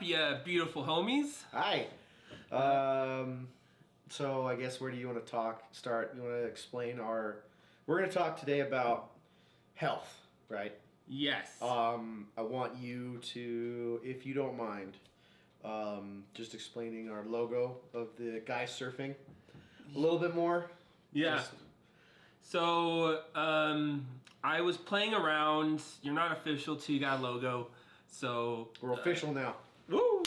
up, you beautiful homies? Hi. So I guess where do you want to start? You want to explain we're going to talk today about health, right? Yes. I want you to, if you don't mind, just explaining our logo of the guy surfing a little bit more. Yeah. So, I was playing around. You're not official till you got a logo. So We're official now. Woo!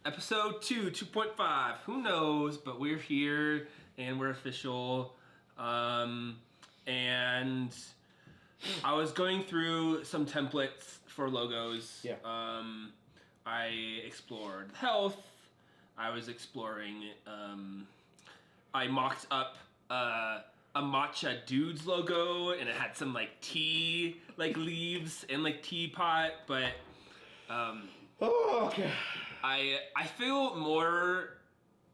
Episode 2.5. Who knows? But we're here and we're official. And I was going through some templates for logos. Yeah. I explored health. I was exploring. I mocked up a matcha dudes logo, and it had some like tea leaves and like teapot, but okay. I feel more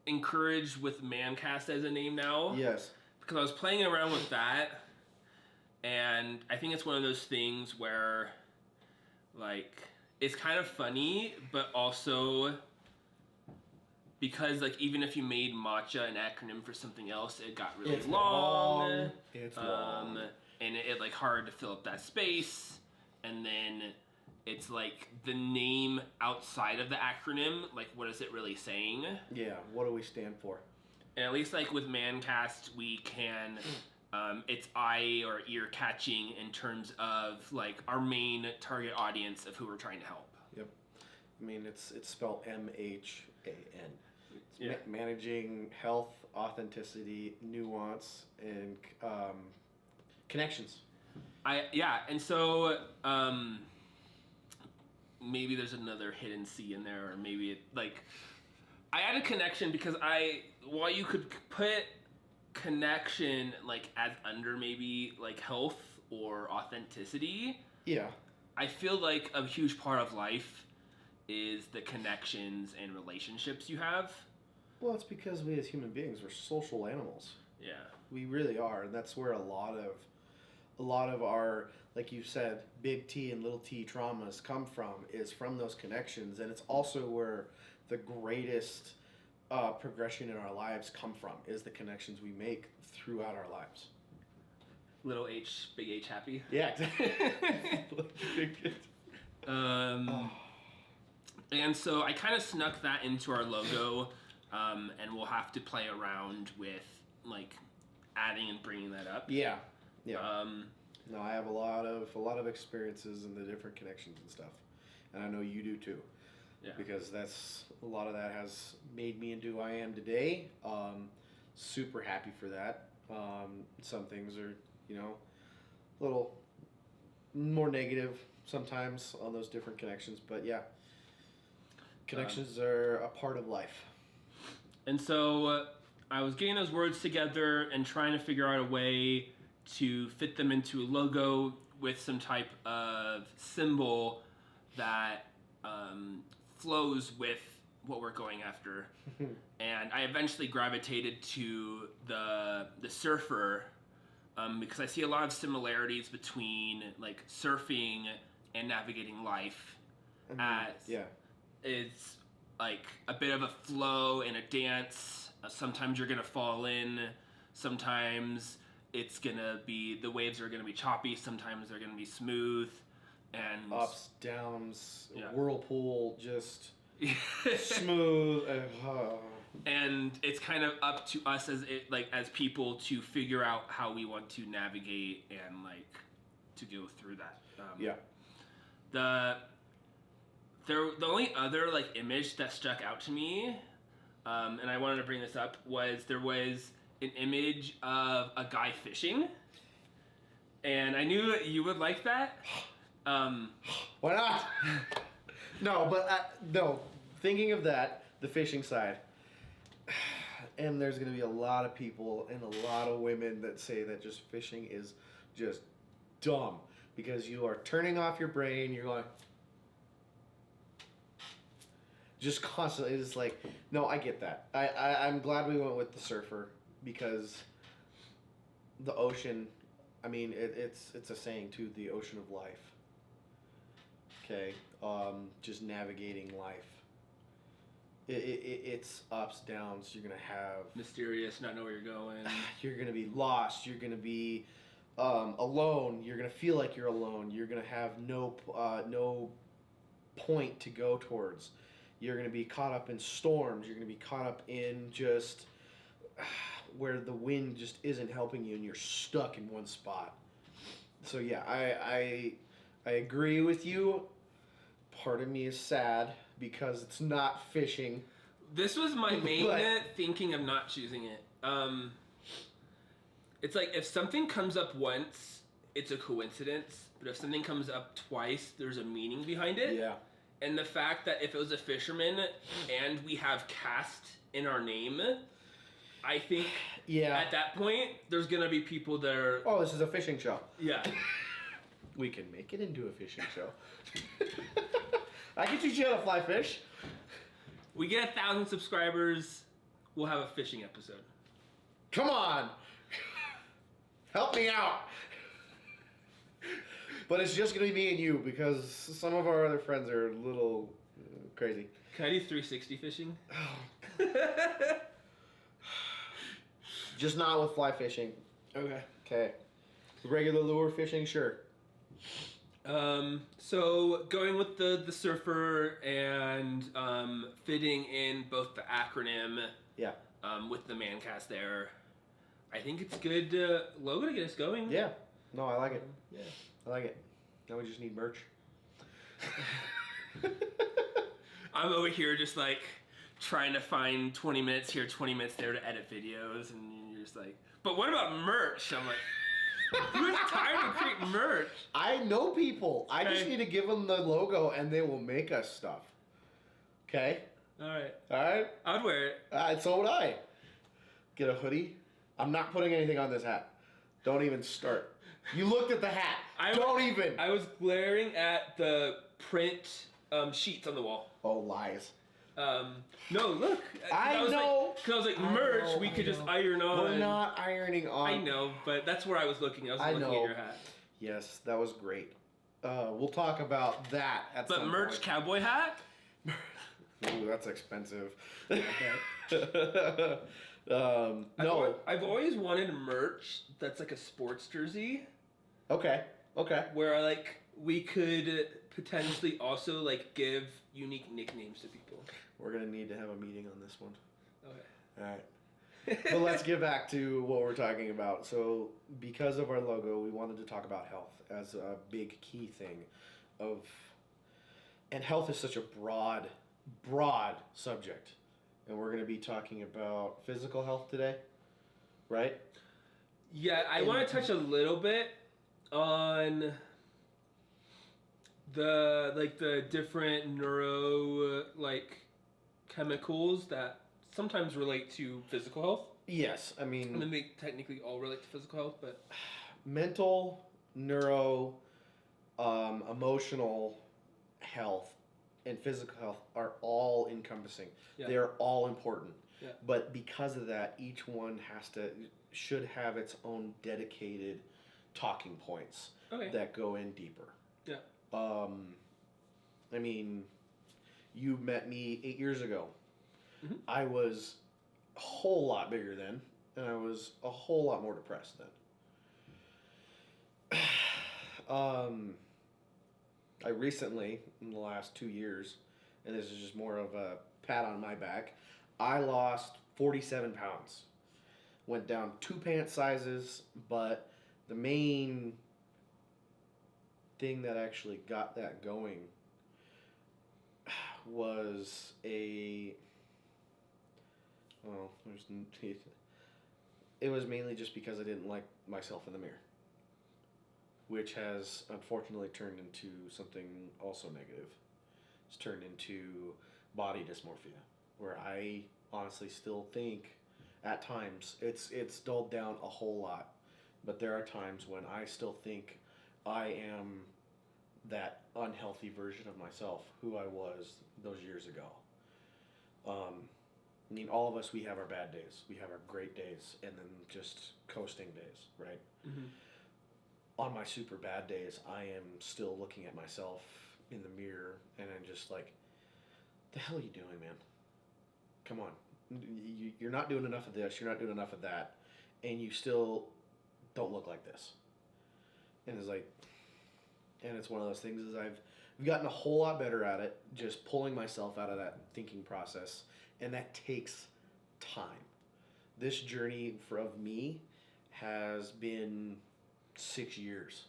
encouraged with MHANCast as a name now. Yes. Because I was playing around with that, and I think it's one of those things where like it's kind of funny, but also because like even if you made matcha an acronym for something else, it got really long. It's long. And it like hard to fill up that space. And then it's like the name outside of the acronym, like what is it really saying? Yeah, what do we stand for? And at least like with MHANCast, we can it's eye or ear catching in terms of like our main target audience of who we're trying to help. Yep. I mean, it's spelled MHAN. Yeah. Managing health, authenticity, nuance, and connections. And so maybe there's another hidden C in there, or maybe it like I added connection because while you could put connection like as under maybe like health or authenticity. Yeah. I feel like a huge part of life is the connections and relationships you have. Well, it's because we as human beings, we're social animals. Yeah. We really are, and that's where a lot of our, like you said, big T and little t traumas come from, is from those connections, and it's also where the greatest progression in our lives come from, is the connections we make throughout our lives. Little H, big H happy. Yeah, exactly. And so I kind of snuck that into our logo, and we'll have to play around with like adding and bringing that up. Yeah. No, I have a lot of experiences in the different connections and stuff, and I know you do too. Yeah. Because a lot of that has made me into who I am today. Super happy for that. Some things are, a little more negative sometimes on those different connections, but yeah, connections are a part of life. And so I was getting those words together and trying to figure out a way to fit them into a logo with some type of symbol that flows with what we're going after. And I eventually gravitated to the surfer because I see a lot of similarities between like surfing and navigating life. It's like a bit of a flow and a dance. Sometimes you're gonna fall in. Sometimes it's gonna be, the waves are gonna be choppy. Sometimes they're gonna be smooth. And ups, downs, yeah. Whirlpool, just smooth. And it's kind of up to us as people to figure out how we want to navigate and like to go through that. The only other like image that stuck out to me, and I wanted to bring this up, was there was an image of a guy fishing, and I knew you would like that. Why not? No. Thinking of that, the fishing side, and there's going to be a lot of people and a lot of women that say that just fishing is just dumb because you are turning off your brain. You're going just constantly. It's like, no, I get that. I'm glad we went with the surfer because the ocean. I mean, it's a saying too. The ocean of life. Okay, just navigating life. It's ups, downs. You're gonna have mysterious, not know where you're going. You're gonna be lost. You're gonna be alone. You're gonna feel like you're alone. You're gonna have no point to go towards. You're gonna be caught up in storms. You're gonna be caught up in just where the wind just isn't helping you, and you're stuck in one spot. So yeah, I agree with you. Part of me is sad because it's not fishing. This was my main thinking of not choosing it. It's like if something comes up once, it's a coincidence. But if something comes up twice, there's a meaning behind it. Yeah. And the fact that if it was a fisherman and we have cast in our name, I think at that point, there's going to be people that are... Oh, this is a fishing show. Yeah. We can make it into a fishing show. I can teach you how to fly fish. We get 1,000 subscribers, we'll have a fishing episode. Come on! Help me out! But it's just going to be me and you because some of our other friends are a little crazy. Can I do 360 fishing? Just not with fly fishing. Okay. Regular lure fishing, sure. So going with the surfer and fitting in both the acronym with the MHANCast there, I think it's good logo to get us going. Yeah. No, I like it. Yeah. I like it. Now we just need merch. I'm over here just like trying to find 20 minutes here, 20 minutes there to edit videos, and you're just like, but what about merch? I'm like, who has time to create merch? I know people. I just need to give them the logo and they will make us stuff. Okay? Alright. Alright? I would wear it. So would I. Get a hoodie. I'm not putting anything on this hat. Don't even start. You looked at the hat. Don't even. I was glaring at the print sheets on the wall. Oh, lies. No, look. I know. Because I was like, merch, we could just iron on. We're not ironing on. I know, but that's where I was looking. I was looking at your hat. Yes, that was great. We'll talk about that at some point. But merch cowboy hat? Ooh, that's expensive. No. I've always wanted merch that's like a sports jersey. Okay. Where we could potentially also give unique nicknames to people. We're gonna need to have a meeting on this one. Okay. All right. But let's get back to what we're talking about. So, because of our logo, we wanted to talk about health as a big key thing and health is such a broad subject. And we're going to be talking about physical health today, right? Yeah, I want to touch a little bit on the different neuro chemicals that sometimes relate to physical health. Yes, I mean they technically all relate to physical health, but mental, neuro, emotional health and physical health are all encompassing. Yeah. They are all important. Yeah. But because of that, each one should have its own dedicated talking points that go in deeper. Yeah. I mean, you met me 8 years ago. Mm-hmm. I was a whole lot bigger then, and I was a whole lot more depressed then. I recently, in the last 2 years, and this is just more of a pat on my back, I lost 47 pounds. Went down 2 pant sizes, but the main thing that actually got that going was it was mainly just because I didn't like myself in the mirror, which has unfortunately turned into something also negative. It's turned into body dysmorphia, where I honestly still think at times it's dulled down a whole lot, but there are times when I still think I am that unhealthy version of myself who I was those years ago. I mean, all of us, we have our bad days, we have our great days, and then just coasting days, right? Mm-hmm. On my super bad days, I am still looking at myself in the mirror and I'm just like, the hell are you doing, man? Come on. You're not doing enough of this. You're not doing enough of that. And you still don't look like this. And it's like, and it's one of those things is I've gotten a whole lot better at it, just pulling myself out of that thinking process. And that takes time. This journey of me has been 6 years.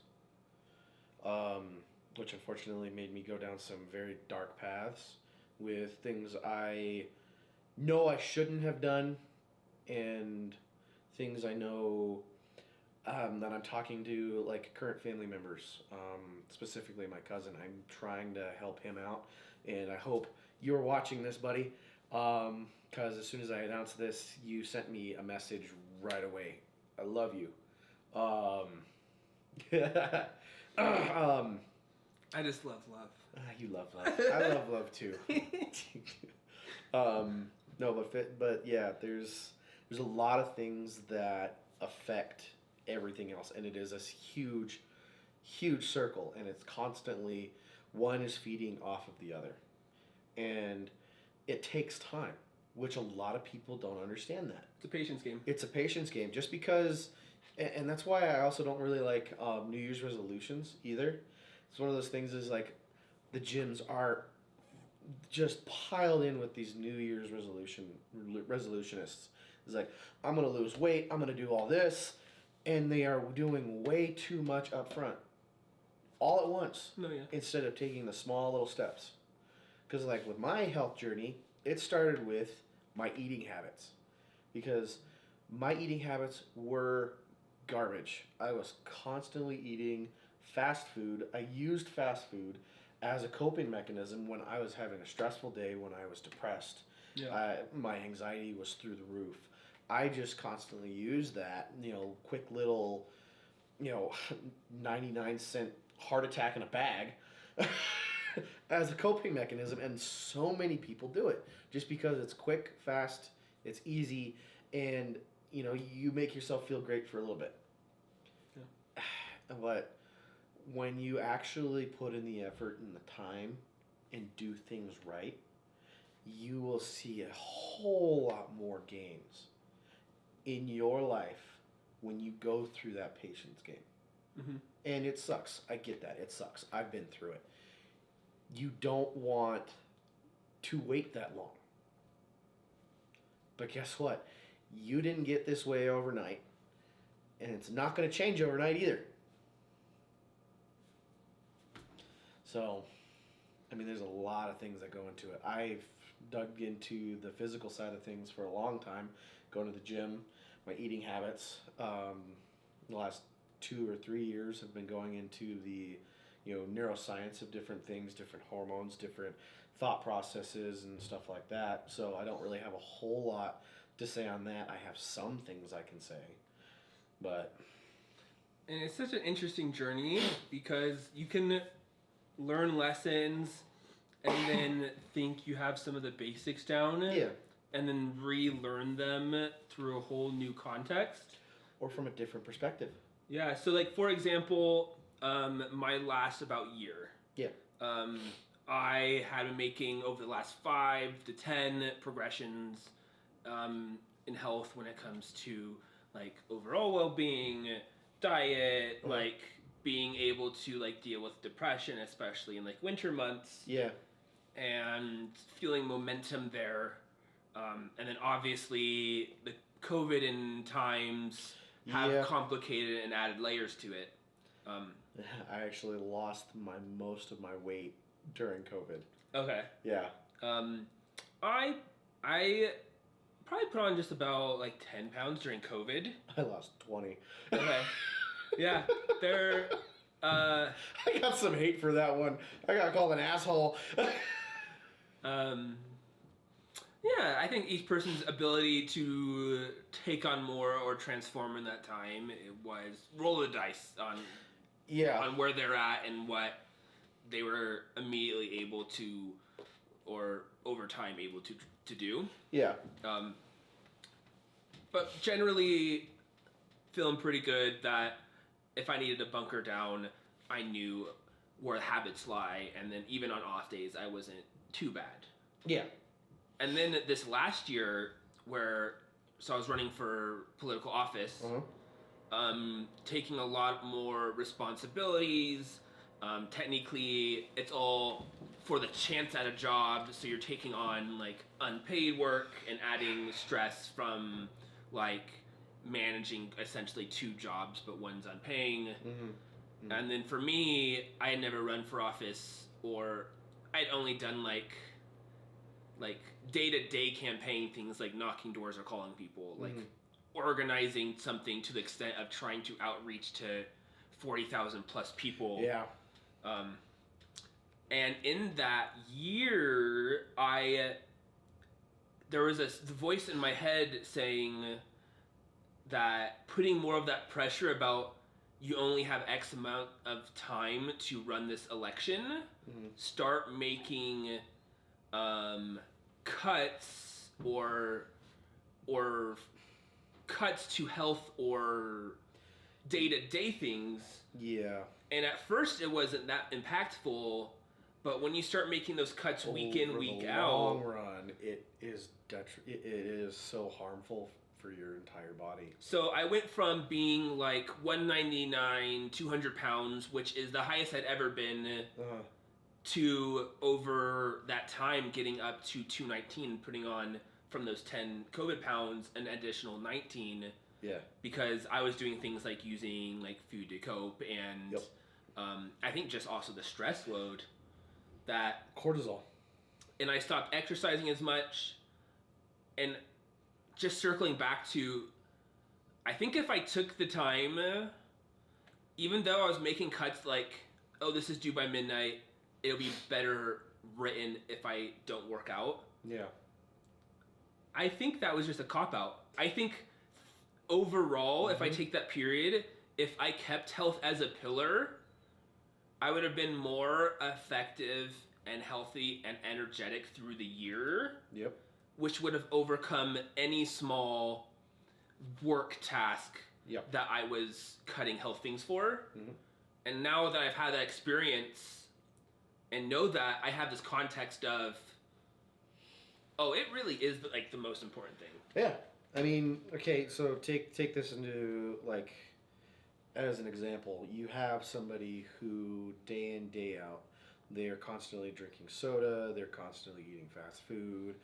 Which unfortunately made me go down some very dark paths with things I know I shouldn't have done and things I know that I'm talking to like current family members, specifically my cousin. I'm trying to help him out, and I hope you're watching this, buddy, because as soon as I announced this, you sent me a message right away. I love you. I just love love. You love love. I love love too. No, but yeah, there's a lot of things that affect everything else, and it is this huge circle, and it's constantly one is feeding off of the other, and it takes time, which a lot of people don't understand that. It's a patience game. It's a patience game, just because, and that's why I also don't really like New Year's resolutions either. It's one of those things is like the gyms are just piled in with these New Year's resolutionists. It's like, I'm going to lose weight, I'm going to do all this, and they are doing way too much up front. All at once. No, yeah. Instead of taking the small little steps. Because like with my health journey, it started with my eating habits. Because my eating habits were garbage. I was constantly eating fast food. I used fast food as a coping mechanism when I was having a stressful day, when I was depressed. Yeah. My anxiety was through the roof. I just constantly used that, quick little, 99-cent heart attack in a bag as a coping mechanism. And so many people do it just because it's quick, fast, it's easy, and, you make yourself feel great for a little bit. Yeah. But when you actually put in the effort and the time and do things right, you will see a whole lot more gains in your life when you go through that patience game. Mm-hmm. And it sucks. I get that. It sucks. I've been through it. You don't want to wait that long. But guess what? You didn't get this way overnight, and it's not going to change overnight either. So, there's a lot of things that go into it. I've dug into the physical side of things for a long time, going to the gym, my eating habits. The last 2 or 3 years have been going into the, neuroscience of different things, different hormones, different thought processes and stuff like that. So I don't really have a whole lot to say on that. I have some things I can say, but... And it's such an interesting journey because you can learn lessons and then think you have some of the basics down. Yeah. And then relearn them through a whole new context. Or from a different perspective. Yeah, so like for example, my last about year. Yeah. I had been making over the last 5 to 10 progressions in health when it comes to like overall well-being, diet, like being able to like deal with depression, especially in like winter months. Yeah. And feeling momentum there. And then obviously the COVID in times have complicated and added layers to it. I actually lost most of my weight during COVID. Okay. Yeah. I probably put on just about like 10 pounds during COVID. I lost 20. Okay. Yeah. I got some hate for that one. I got called an asshole. Yeah, I think each person's ability to take on more or transform in that time, it was roll the dice on where they're at and what they were immediately able to, or over time able to do. Yeah. But generally feeling pretty good that if I needed to bunker down, I knew where the habits lie, and then even on off days, I wasn't too bad. Yeah. And then this last year, so I was running for political office, taking a lot more responsibilities. Technically, it's all for the chance at a job, so you're taking on like unpaid work and adding stress from like managing essentially 2 jobs, but one's unpaying. And then for me, I had never run for office, or I'd only done like day-to-day campaign things like knocking doors or calling people, like organizing something to the extent of trying to outreach to 40,000 plus people. Yeah. And in that year, there was the voice in my head saying that putting more of that pressure about you only have X amount of time to run this election, start making cuts or cuts to health or day-to-day things. Yeah. And at first it wasn't that impactful, but when you start making those cuts week in, week out, long run, it is so harmful for your entire body. So I went from being like 199, 200 pounds, which is the highest I'd ever been, to over that time getting up to 219, putting on from those 10 COVID pounds an additional 19. Yeah. Because I was doing things like using like food to cope, and I think just also the stress load that cortisol. And I stopped exercising as much. And just circling back to, I think if I took the time, even though I was making cuts like, oh, this is due by midnight, it'll be better written if I don't work out. Yeah. I think that was just a cop-out. I think overall, if I take that period, if I kept health as a pillar, I would have been more effective and healthy and energetic through the year. Yep. Which would have overcome any small work task that I was cutting health things for. And now that I've had that experience and know that, I have this context of, oh, it really is like the most important thing. Yeah. I mean, okay, so take this into like, as an example, you have somebody who day in, day out, they are constantly drinking soda, they're constantly eating fast food,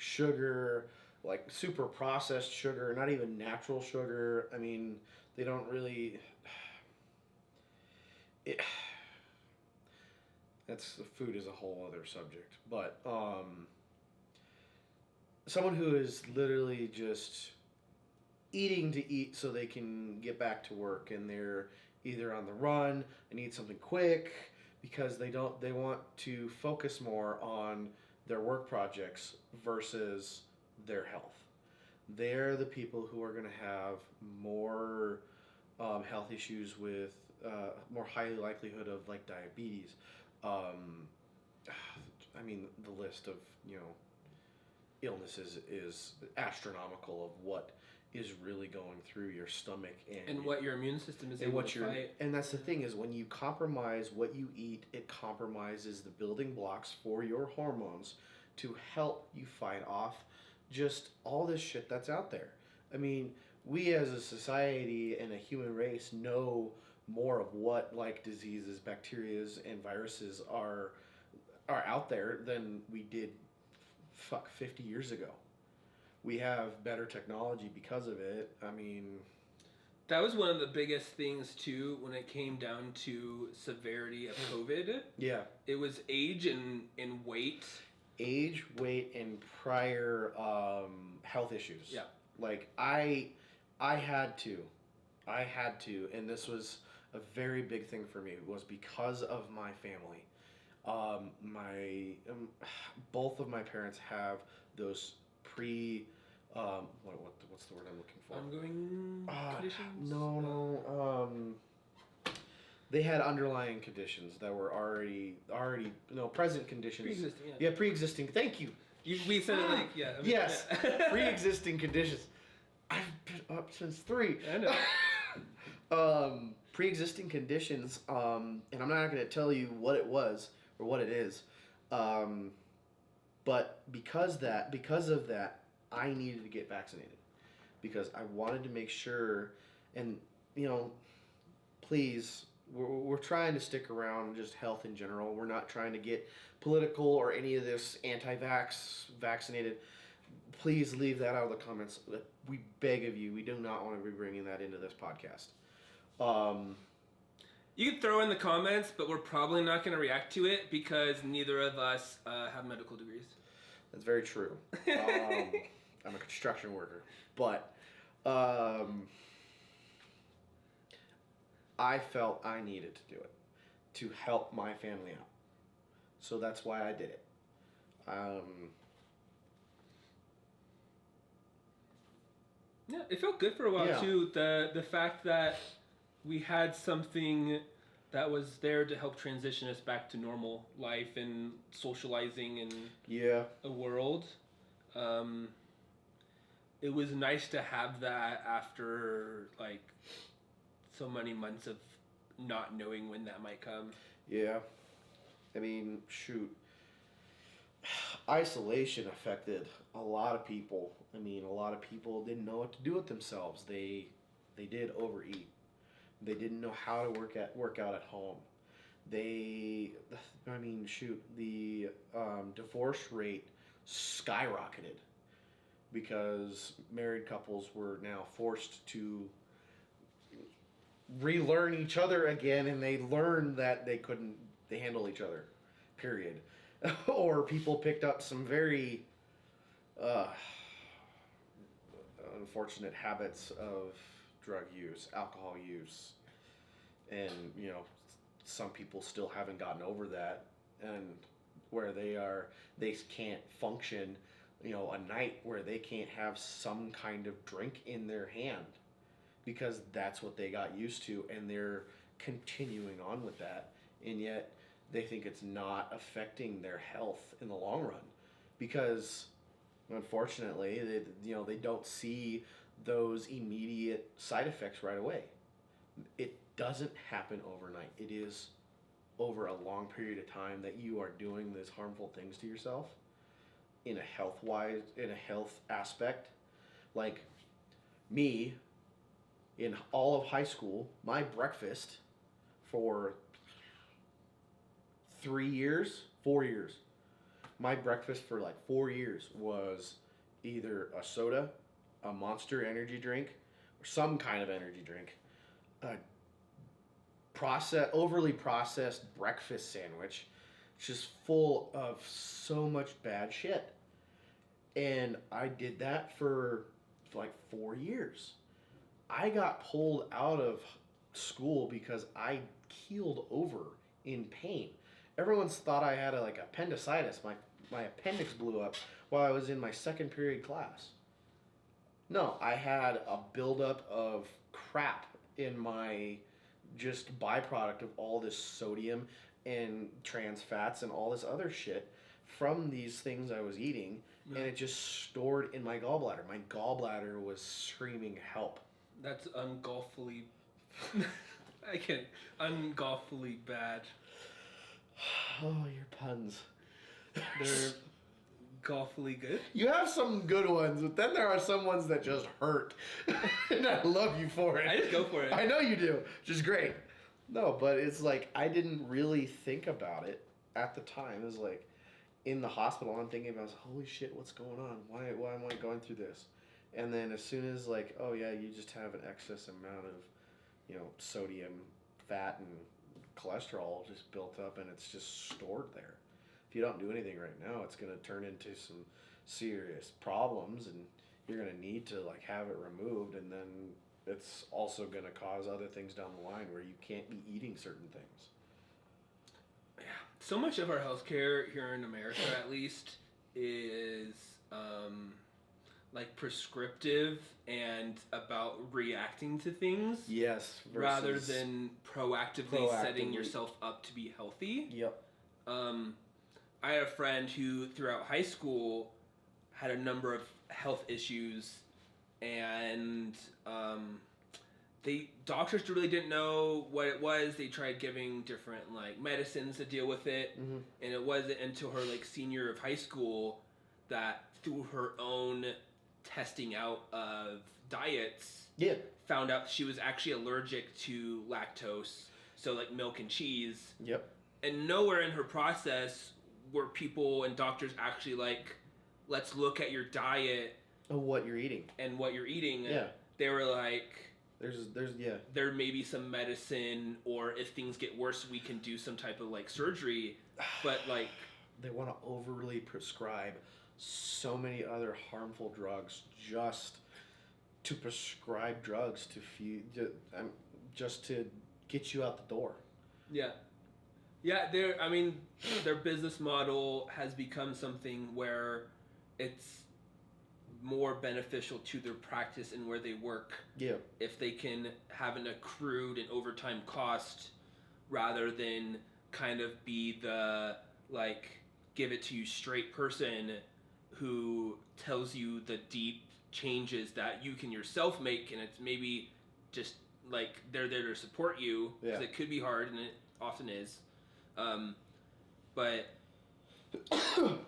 sugar, like super processed sugar, not even natural sugar. I mean, they don't really. That's the food is a whole other subject, but someone who is literally just eating to eat so they can get back to work, and they're either on the run and need something quick because they want to focus more on their work projects versus their health. They're the people who are going to have more health issues with more high likelihood of like diabetes. I mean, the list of illnesses is astronomical of what is really going through your stomach and what your immune system is able to fight. And that's the thing is, when you compromise what you eat, it compromises the building blocks for your hormones to help you fight off just all this shit that's out there. I mean, we as a society and a human race know more of what like diseases, bacterias, and viruses are out there than we did 50 years ago. We have better technology because of it. I mean, that was one of the biggest things too when it came down to severity of COVID. Yeah. It was age and weight. Age, weight, and prior health issues. Yeah. Like I had to, and this was a very big thing for me, was because of my family. Both of my parents have those what's the word I'm looking for? Ongoing conditions? No. They had underlying conditions that were already present conditions. Pre-existing, yeah. Yeah, pre-existing. Thank you. We said it like, yeah. I mean, yes, yeah. Pre-existing conditions. I've been up since 3. I know. pre-existing conditions, and I'm not going to tell you what it was or what it is, but because of that, I needed to get vaccinated because I wanted to make sure, and please, we're trying to stick around just health in general. We're not trying to get political or any of this vaccinated. Please leave that out of the comments. We beg of you. We do not want to be bringing that into this podcast. You can throw in the comments, but we're probably not going to react to it because neither of us have medical degrees. That's very true. I'm a construction worker, but I felt I needed to do it to help my family out. So that's why I did it. Yeah, it felt good for a while too. The fact that we had something that was there to help transition us back to normal life and socializing in a world. It was nice to have that after like so many months of not knowing when that might come. Yeah. I mean, shoot. Isolation affected a lot of people. I mean, a lot of people didn't know what to do with themselves. They did overeat. They didn't know how to work out at home. The divorce rate skyrocketed because married couples were now forced to relearn each other again, and they learned that they handle each other, period. Or people picked up some very unfortunate habits of drug use, alcohol use, and some people still haven't gotten over that, and where they can't function, a night where they can't have some kind of drink in their hand because that's what they got used to, and they're continuing on with that, and yet they think it's not affecting their health in the long run because unfortunately they don't see those immediate side effects right away. It doesn't happen overnight. It is over a long period of time that you are doing these harmful things to yourself in a health aspect. Like me, in all of high school, my breakfast for 4 years, my breakfast for like 4 years was either a soda, a Monster energy drink, or some kind of energy drink, a overly processed breakfast sandwich, just full of so much bad shit. And I did that for like 4 years. I got pulled out of school because I keeled over in pain. Everyone's thought I had appendicitis. My appendix blew up while I was in my second period class. No, I had a buildup of crap in my just byproduct of all this sodium and trans fats and all this other shit from these things I was eating, and it just stored in my gallbladder. My gallbladder was screaming help. That's ungolfully ungolfully bad. Oh, your puns. They're golfully good. You have some good ones, but then there are some ones that just hurt. And I love you for it. I just go for it. I know you do, which is great. No, but it's like I didn't really think about it at the time. It was like in the hospital, I'm thinking about, holy shit, what's going on? Why am I going through this? And then as soon as like, oh yeah, you just have an excess amount of, sodium, fat, and cholesterol just built up, and it's just stored there. If you don't do anything right now, it's going to turn into some serious problems, and you're going to need to have it removed, and then it's also going to cause other things down the line where you can't be eating certain things. Yeah, so much of our healthcare here in America, at least, is prescriptive and about reacting to things. Yes, rather than proactively setting yourself up to be healthy. Yep. I had a friend who, throughout high school, had a number of health issues, and doctors really didn't know what it was. They tried giving different like medicines to deal with it, and it wasn't until her like senior of high school that through her own testing out of diets, found out she was actually allergic to lactose, so like milk and cheese. Yep. And nowhere in her process were people and doctors actually like, let's look at your diet and what you're eating. Yeah. They were like, There's there may be some medicine, or if things get worse, we can do some type of like surgery. But like, they want to overly prescribe so many other harmful drugs just to prescribe drugs to just to get you out the door. Yeah. Their business model has become something where it's more beneficial to their practice and where they work. Yeah. If they can have an accrued and overtime cost rather than kind of be the like give it to you straight person who tells you the deep changes that you can yourself make, and it's maybe just like they're there to support you because it could be hard, and it often is. But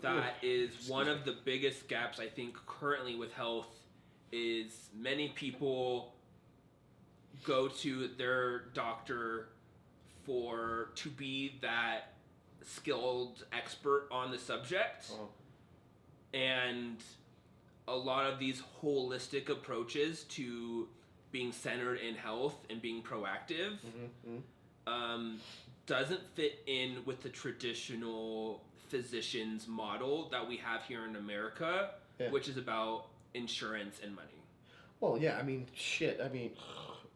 that is one of the biggest gaps I think currently with health is many people go to their doctor to be that skilled expert on the subject. And a lot of these holistic approaches to being centered in health and being proactive doesn't fit in with the traditional physician's model that we have here in America, which is about insurance and money. Well, yeah, I mean, shit. I mean,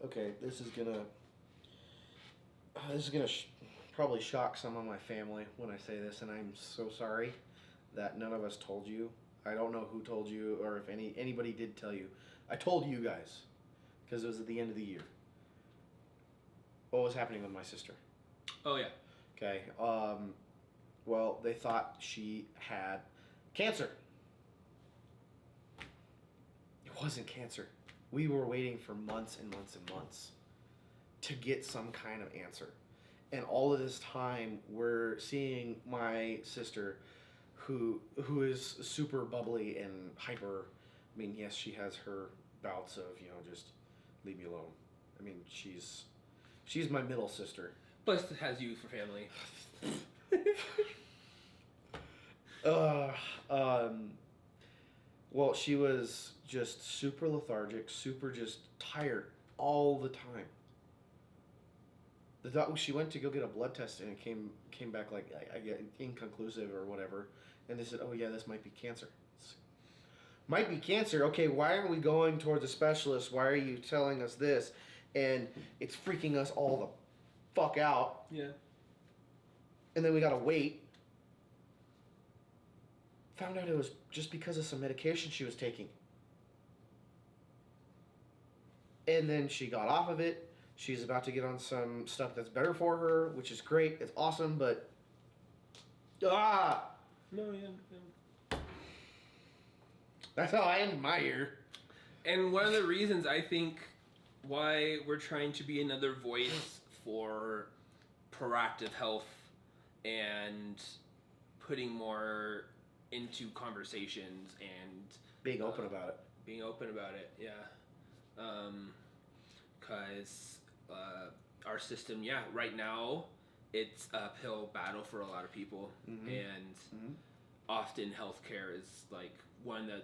okay, this is gonna probably shock some of my family when I say this, and I'm so sorry that none of us told you. I don't know who told you, or if anybody did tell you. I told you guys because it was at the end of the year. What was happening with my sister? Oh yeah. Okay. Well, they thought she had cancer. It wasn't cancer. We were waiting for months and months and months to get some kind of answer. And all of this time, we're seeing my sister, who is super bubbly and hyper. I mean, yes, she has her bouts of, just leave me alone. I mean, she's my middle sister. Plus, it has you for family. Well, she was just super lethargic, super just tired all the time. She went to go get a blood test and it came back like I get inconclusive or whatever, and they said, "Oh yeah, this might be cancer." Might be cancer. Okay, why aren't we going towards a specialist? Why are you telling us this? And it's freaking us all the fuck out. Yeah. And then we gotta wait. Found out it was just because of some medication she was taking. And then she got off of it. She's about to get on some stuff that's better for her, which is great. It's awesome, but... No, yeah. That's how I end my year. And one of the reasons I think why we're trying to be another voice for proactive health and puting more into conversations and being open about it. Yeah. Because our system, right now, it's an uphill battle for a lot of people. And often healthcare is like one of the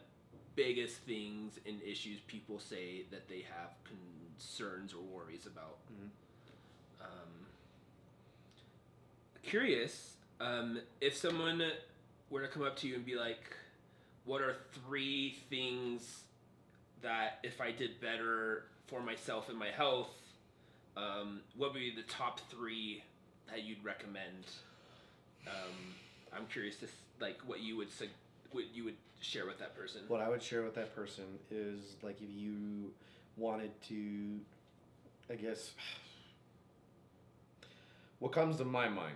biggest things and issues people say that they have concerns or worries about. Curious, if someone were to come up to you and be like, what are 3 things that if I did better for myself and my health, what would be the top 3 that you'd recommend? I'm curious to what you would share with that person. What I would share with that person is like if you wanted to, I guess, what comes to my mind,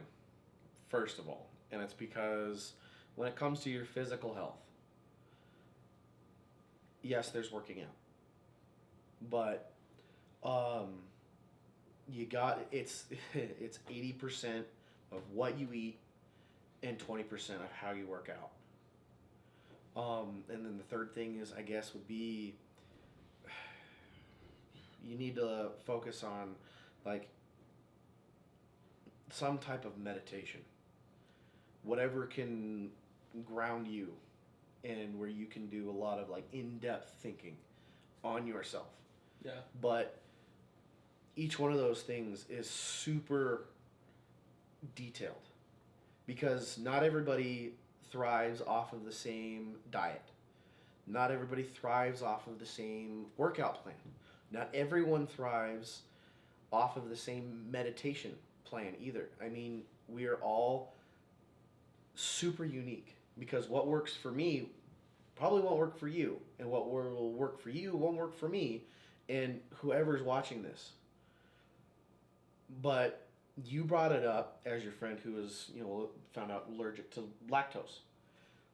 first of all, and it's because when it comes to your physical health, yes, there's working out, but You got it's it's 80% of what you eat and 20% of how you work out. And then the third thing is, I guess, would be you need to focus on like some type of meditation, whatever can ground you, and where you can do a lot of like in-depth thinking on yourself. Yeah. But each one of those things is super detailed because not everybody thrives off of the same diet. Not everybody thrives off of the same workout plan. Not everyone thrives off of the same meditation plan either. I mean, we are all super unique because what works for me probably won't work for you, and what will work for you won't work for me, and whoever's watching this. But you brought it up as your friend who was, found out allergic to lactose.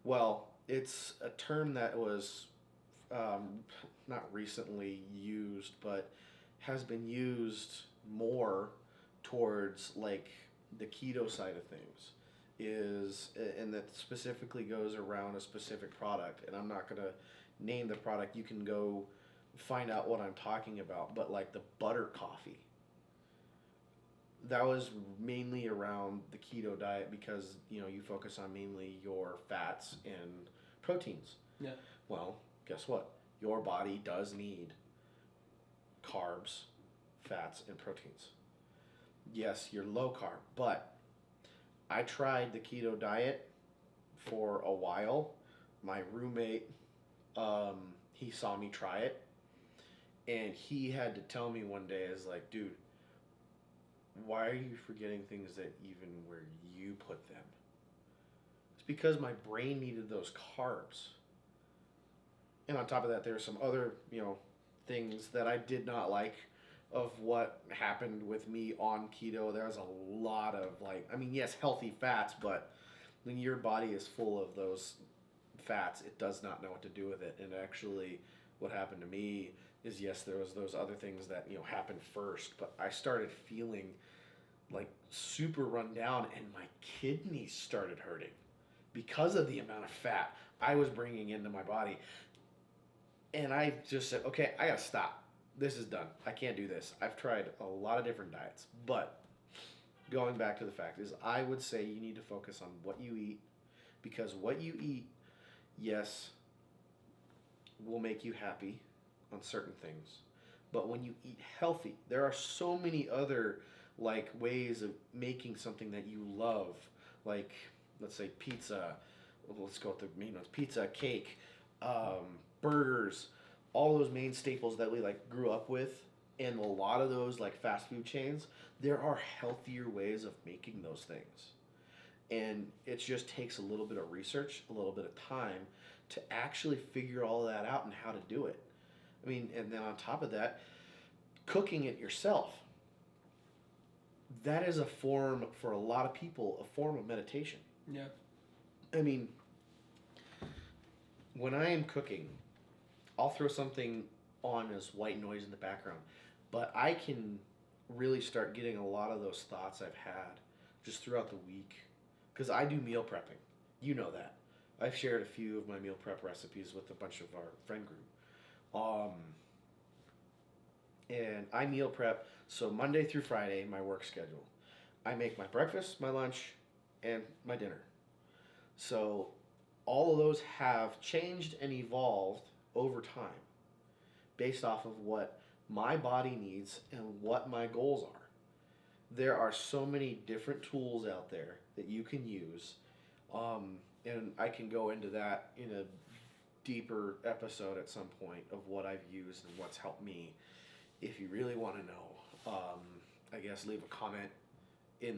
Well, it's a term that was not recently used, but has been used more towards like the keto side of things. And that specifically goes around a specific product, and I'm not going to name the product. You can go find out what I'm talking about, but like the butter coffee. That was mainly around the keto diet because, you focus on mainly your fats and proteins. Yeah. Well, guess what? Your body does need carbs, fats, and proteins. Yes, you're low carb, but I tried the keto diet for a while. My roommate, he saw me try it, and he had to tell me one day, is like, dude, why are you forgetting things that even where you put them? It's because my brain needed those carbs. And on top of that, there are some other, things that I did not like of what happened with me on keto. There was a lot of yes, healthy fats, but when your body is full of those fats, it does not know what to do with it. And actually what happened to me is, yes, there was those other things that, happened first, but I started feeling like super run down, and my kidneys started hurting because of the amount of fat I was bringing into my body. And I just said, okay, I gotta stop. This is done. I can't do this. I've tried a lot of different diets, but going back to the fact is, I would say you need to focus on what you eat, because what you eat, yes, will make you happy on certain things. But when you eat healthy, there are so many other ways of making something that you love. Like, let's say pizza. Let's go with the main ones. Pizza, cake, burgers, all those main staples that we grew up with. And a lot of those fast food chains, there are healthier ways of making those things. And it just takes a little bit of research, a little bit of time to actually figure all that out and how to do it. I mean, and then on top of that, cooking it yourself. That is a form, for a lot of people, a form of meditation. Yeah. I mean, when I am cooking, I'll throw something on as white noise in the background. But I can really start getting a lot of those thoughts I've had just throughout the week. Because I do meal prepping. You know that. I've shared a few of my meal prep recipes with a bunch of our friend group. And I meal prep, so Monday through Friday, my work schedule. I make my breakfast, my lunch, and my dinner. So all of those have changed and evolved over time based off of what my body needs and what my goals are. There are so many different tools out there that you can use, and I can go into that in a deeper episode at some point of what I've used and what's helped me. If you really want to know, I guess leave a comment if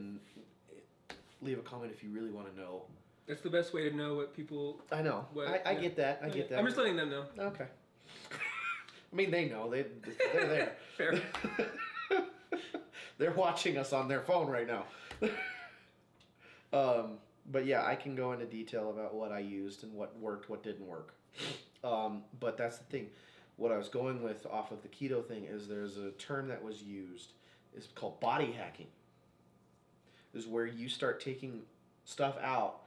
you really want to know. That's the best way to know what people... I know. I get that. I get that. I'm just letting them know. Okay. I mean, they know. They're there. Fair. They're watching us on their phone right now. But yeah, I can go into detail about what I used and what worked, what didn't work. But that's the thing. what I was going with off of the keto thing is there's a term that was used. It's called body hacking. Is where you start taking stuff out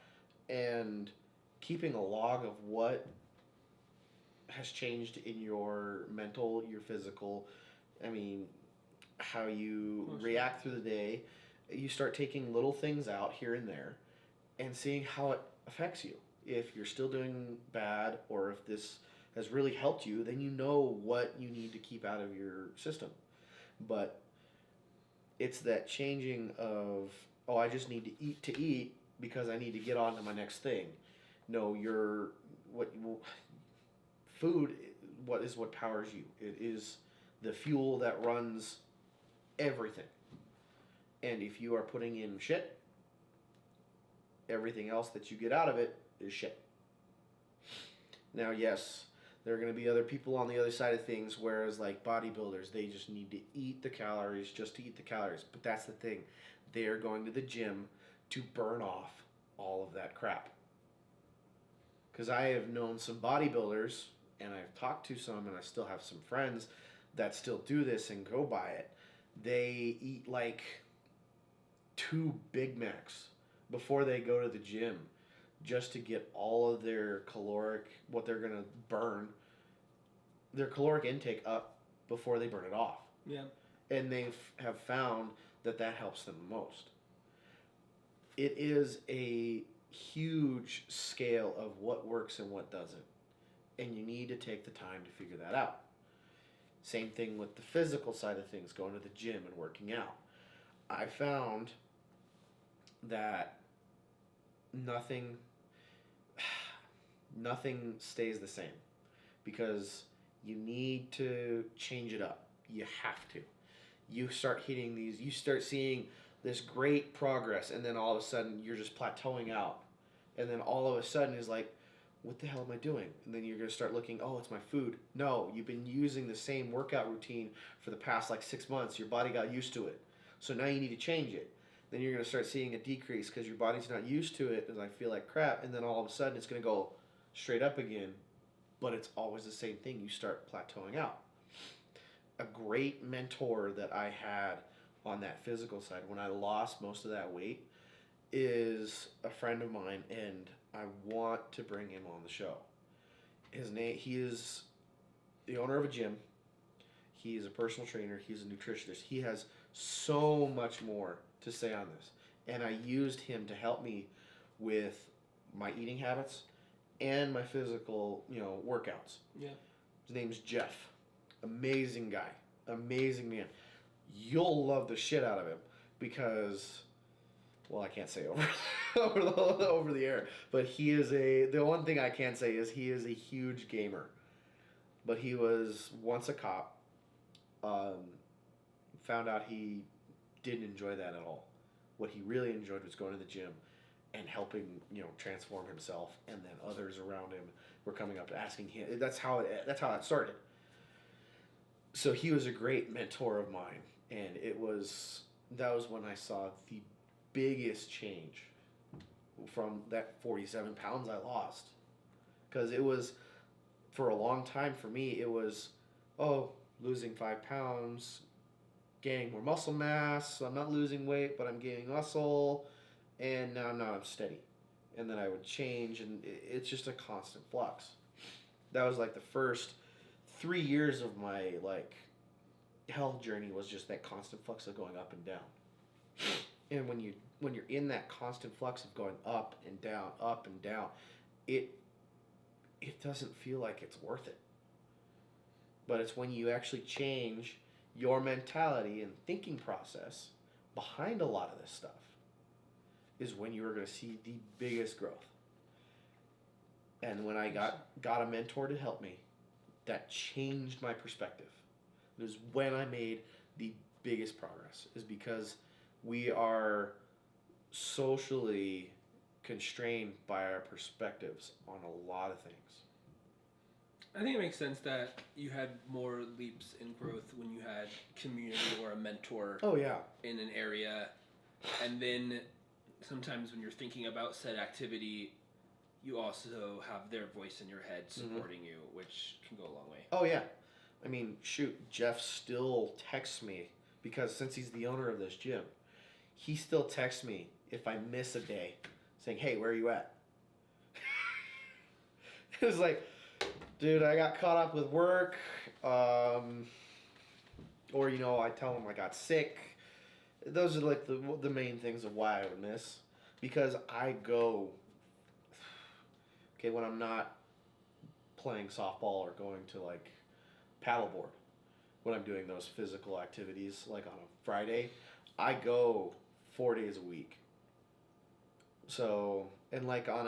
and keeping a log of what has changed in your mental, your physical, I mean, how you react through the day. You start taking little things out here and there and seeing how it affects you. If you're still doing bad or if this has really helped you, then you know what you need to keep out of your system. But it's that changing of, oh, I just need to eat because I need to get on to my next thing. No, food, what powers you. It is the fuel that runs everything. And if you are putting in shit, everything else that you get out of it is shit. Now, yes, there are going to be other people on the other side of things, whereas like bodybuilders, they just need to eat the calories just to eat the calories. But that's the thing. They are going to the gym to burn off all of that crap. Because I have known some bodybuilders, and I've talked to some, and I still have some friends that still do this and go by it. They eat like 2 Big Macs before they go to the gym just to get all of their what they're going to burn, their caloric intake up before they burn it off. Yeah. And they have found that helps them the most. It is a huge scale of what works and what doesn't. And you need to take the time to figure that out. Same thing with the physical side of things, going to the gym and working out. I found that nothing stays the same because you need to change it up. You have to. You start hitting these, you start seeing this great progress, and then all of a sudden you're just plateauing out. And then all of a sudden is like, what the hell am I doing? And then you're going to start looking, oh, it's my food. No, you've been using the same workout routine for the past like 6 months. Your body got used to it. So now you need to change it. Then you're going to start seeing a decrease because your body's not used to it, and I feel like crap. And then all of a sudden it's going to go straight up again. But it's always the same thing. You start plateauing out. A great mentor that I had on that physical side when I lost most of that weight is a friend of mine, and I want to bring him on the show. He is the owner of a gym. He is a personal trainer. He's a nutritionist. He has so much more to say on this. And I used him to help me with my eating habits and my physical, workouts. Yeah. His name's Jeff. Amazing guy. Amazing man. You'll love the shit out of him because, well, I can't say over the air, but the one thing I can say is he is a huge gamer. But he was once a cop. Found out he didn't enjoy that at all. What he really enjoyed was going to the gym and helping, transform himself, and then others around him were coming up asking him. That's how it started. So he was a great mentor of mine, and that was when I saw the biggest change from that 47 pounds I lost. Because it was, for a long time for me, it was, losing 5 pounds, gaining more muscle mass. So I'm not losing weight, but I'm gaining muscle, and now I'm steady. And then I would change, and it's just a constant flux. That was like the first 3 years of my health journey was just that constant flux of going up and down. And when you're in that constant flux of going up and down, it doesn't feel like it's worth it. But it's when you actually change your mentality and thinking process behind a lot of this stuff is when you are going to see the biggest growth. And when I got a mentor to help me, that changed my perspective. It was when I made the biggest progress, is because we are socially constrained by our perspectives on a lot of things. I think it makes sense that you had more leaps in growth when you had community or a mentor in an area. And then sometimes when you're thinking about said activity, you also have their voice in your head supporting you, which can go a long way. Oh, yeah. I mean, shoot, Jeff still texts me because since he's the owner of this gym, he still texts me if I miss a day saying, hey, where are you at? It was like, dude, I got caught up with work, or, you know, I tell him I got sick. Those are like the main things of why I would miss. Because I go, okay, when I'm not playing softball or going to like paddleboard, when I'm doing those physical activities, like on a Friday, I go 4 days a week. So, and like on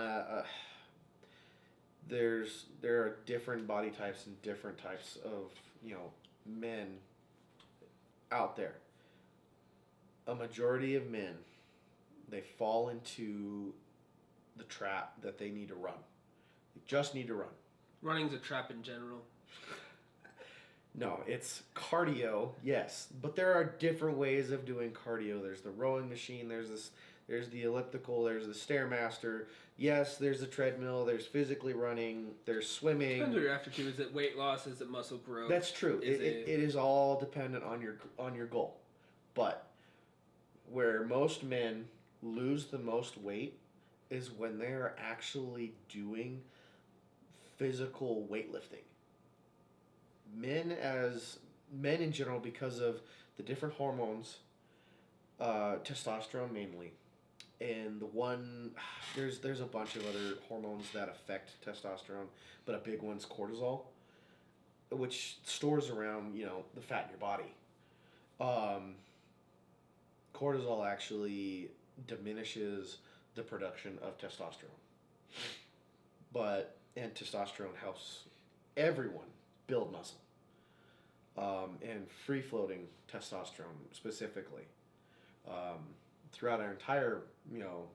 there are different body types and different types of, you know, men out there. A majority of men, they fall into the trap that they need to run. They just need to run. Running's a trap in general. No, it's cardio, yes, but there are different ways of doing cardio. There's the rowing machine, there's the elliptical, there's the Stairmaster. Yes, there's the treadmill, there's physically running, there's swimming. Depends what you're after too. Is it weight loss? Is it muscle growth? That's true. It is all dependent on your goal. But where most men lose the most weight is when they're actually doing physical weightlifting. Men in general, because of the different hormones, testosterone mainly, and there's a bunch of other hormones that affect testosterone, but a big one's cortisol, which stores around, you know, the fat in your body. Cortisol actually diminishes the production of testosterone. And testosterone helps everyone build muscle. And free-floating testosterone specifically. Throughout our entire, you know,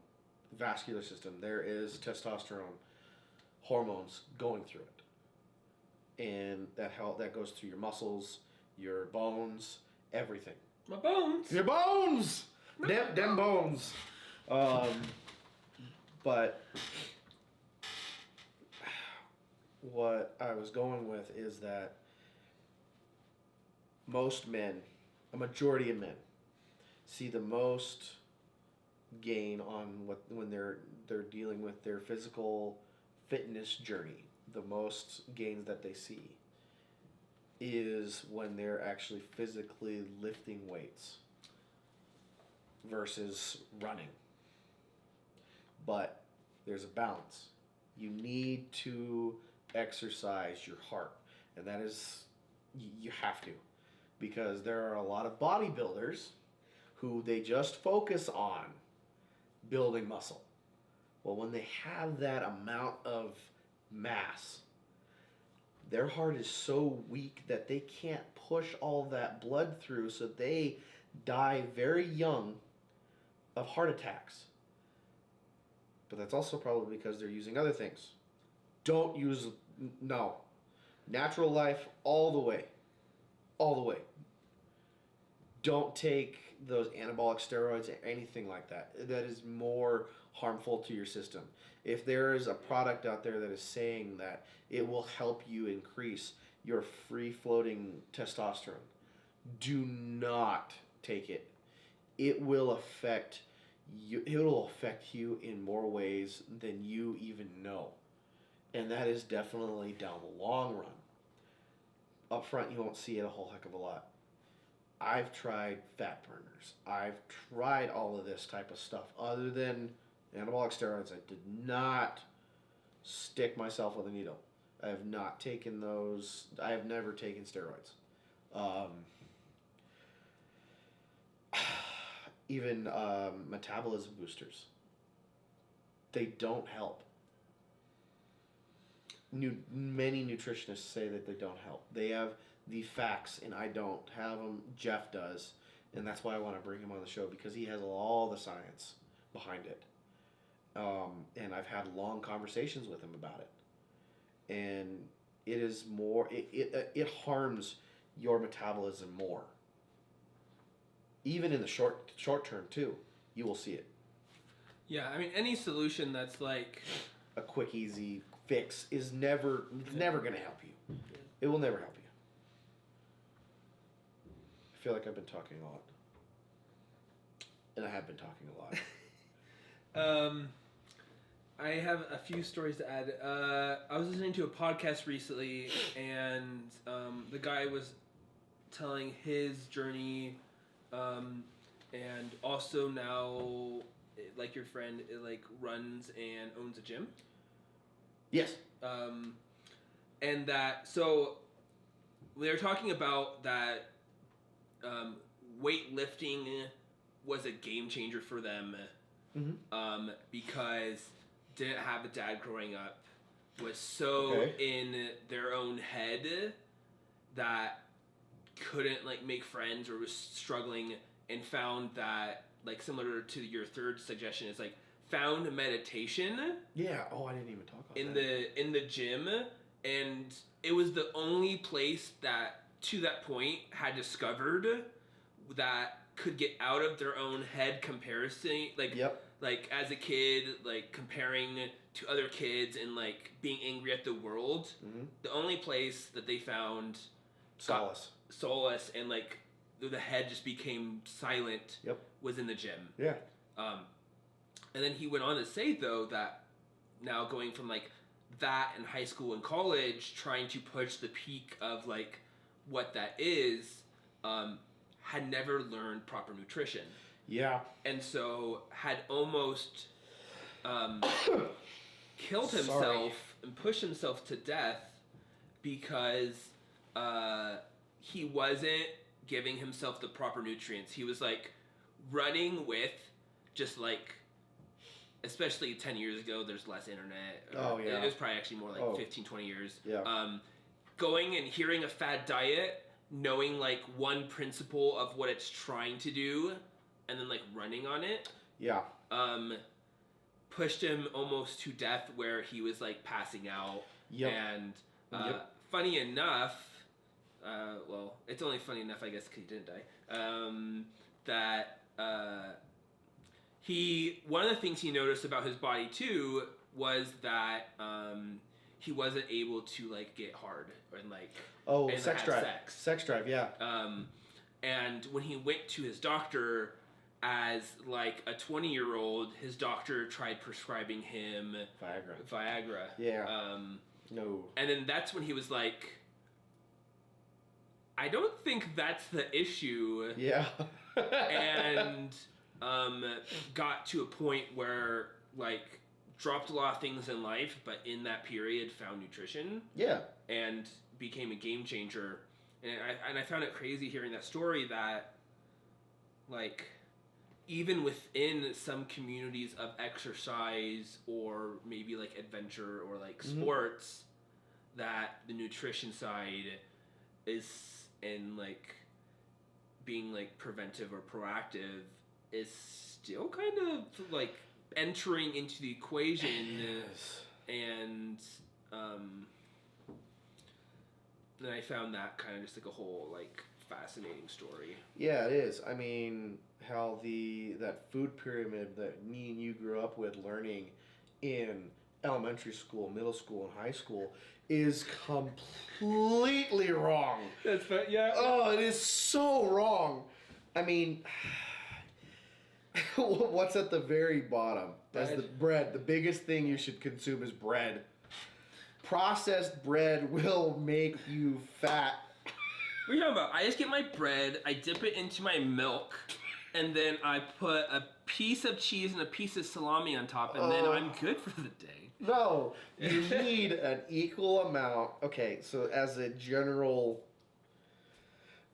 vascular system, there is testosterone hormones going through it. And that goes through your muscles, your bones, everything. My bones! Your bones! Them bones! But what I was going with is that most men, a majority of men, see the most gain on when they're dealing with their physical fitness journey. The most gains that they see is when they're actually physically lifting weights versus running. But there's a balance. You need to exercise your heart, and that is, you have to, because there are a lot of bodybuilders who they just focus on building muscle. Well, when they have that amount of mass, their heart is so weak that they can't push all that blood through, so they die very young of heart attacks. But that's also probably because they're using other things. No. Natural life all the way. All the way. Don't take those anabolic steroids or anything like that. That is more harmful to your system. If there is a product out there that is saying that it will help you increase your free-floating testosterone, do not take it. It will affect you. It will affect you in more ways than you even know. And that is definitely down the long run. Up front, you won't see it a whole heck of a lot. I've tried fat burners. I've tried all of this type of stuff. Other than anabolic steroids, I did not stick myself with a needle. I have not taken those. I have never taken steroids. Even metabolism boosters. They don't help. Many nutritionists say that they don't help. They have the facts, and I don't have them. Jeff does, and that's why I want to bring him on the show, because he has all the science behind it. And I've had long conversations with him about it. And it is more, it harms your metabolism more. Even in the short term too, you will see it. Yeah, I mean, any solution that's like a quick, easy fix is never going to help you. It will never help you. I feel like I've been talking a lot. And I have been talking a lot. I have a few stories to add. I was listening to a podcast recently, and the guy was telling his journey, and also now, like your friend, runs and owns a gym. Yes. And that, so they were talking about that weightlifting was a game changer for them, because didn't have a dad growing up, was so in their own head that couldn't make friends or was struggling, and found that similar to your third suggestion is found meditation. Yeah. Oh, I didn't even talk about in the gym, and it was the only place that to that point had discovered that could get out of their own head comparison, as a kid, comparing to other kids and being angry at the world. The only place that they found solace and the head just became silent was in the gym. Yeah. And then he went on to say, though, that now going from that in high school and college, trying to push the peak of what that is, had never learned proper nutrition. Yeah. And so had almost killed himself and pushed himself to death because he wasn't giving himself the proper nutrients. He was running with just especially 10 years ago, there's less internet. It was probably actually more 15, 20 years. Yeah. Going and hearing a fad diet, knowing one principle of what it's trying to do, and then running on it. Yeah. Pushed him almost to death, where he was passing out. Yep. And funny enough, well, it's only funny enough, I guess, because he didn't die. That one of the things he noticed about his body too was that he wasn't able to get hard and sex drive, yeah. And when he went to his doctor as a 20-year-old, his doctor tried prescribing him Viagra. Yeah. No. And then that's when he was I don't think that's the issue. Yeah. And got to a point where dropped a lot of things in life, but in that period found nutrition. Yeah. And became a game changer. And I found it crazy hearing that story, that even within some communities of exercise or maybe adventure or sports, that the nutrition side is, and being preventive or proactive is still kind of entering into the equation. Yes. And then I found that kind of just a whole fascinating story. Yeah, it is. I mean, how that food pyramid that me and you grew up with learning in elementary school, middle school, and high school is completely wrong. That's right, yeah. Oh, it is so wrong. I mean, what's at the very bottom? That's the bread. The biggest thing you should consume is bread. Processed bread will make you fat. What are you talking about? I just get my bread, I dip it into my milk, and then I put a piece of cheese and a piece of salami on top, and then I'm good for the day. No, you need an equal amount. Okay, so as a general,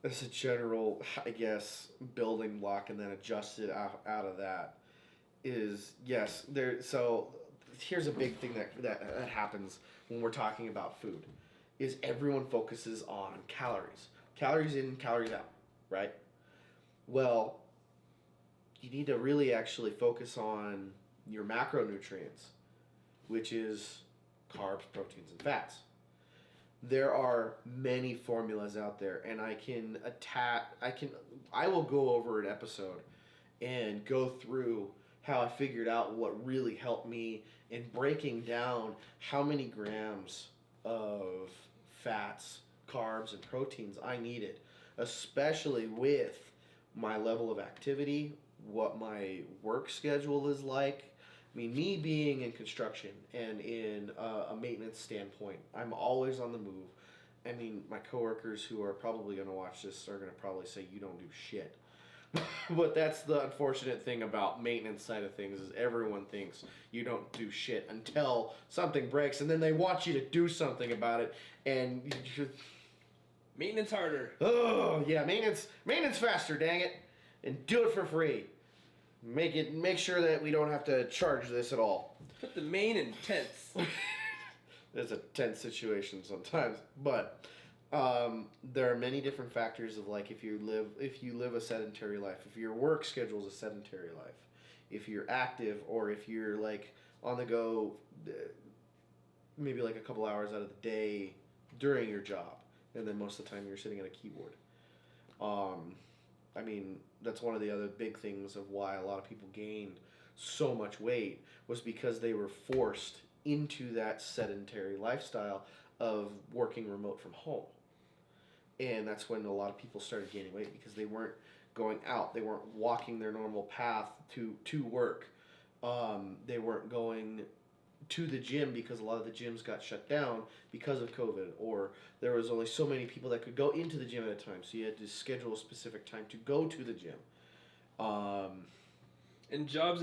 I guess, building block, and then adjusted out of that is, yes, there. So here's a big thing that happens when we're talking about food, is everyone focuses on calories. Calories in, calories out, right? Well, you need to really actually focus on your macronutrients, which is carbs, proteins, and fats. There are many formulas out there, and I will go over an episode and go through how I figured out what really helped me in breaking down how many grams of fats, carbs, and proteins I needed, especially with my level of activity, what my work schedule is like. I mean, me being in construction and in a maintenance standpoint, I'm always on the move. I mean, my coworkers who are probably going to watch this are going to probably say, you don't do shit. But that's the unfortunate thing about maintenance side of things is everyone thinks you don't do shit until something breaks, and then they want you to do something about it, and you maintenance harder. Oh yeah, maintenance faster, dang it, and do it for free. Make sure that we don't have to charge this at all. Put the main in tense. It's a tense situation sometimes, but there are many different factors of like if you live a sedentary life, if your work schedule is a sedentary life, if you're active, or if you're like on the go, maybe like a couple hours out of the day during your job, and then most of the time you're sitting at a keyboard. I mean, that's one of the other big things of why a lot of people gained so much weight was because they were forced into that sedentary lifestyle of working remote from home. And that's when a lot of people started gaining weight because they weren't going out. They weren't walking their normal path to work. They weren't going to the gym because a lot of the gyms got shut down because of COVID, or there was only so many people that could go into the gym at a time, so you had to schedule a specific time to go to the gym. And jobs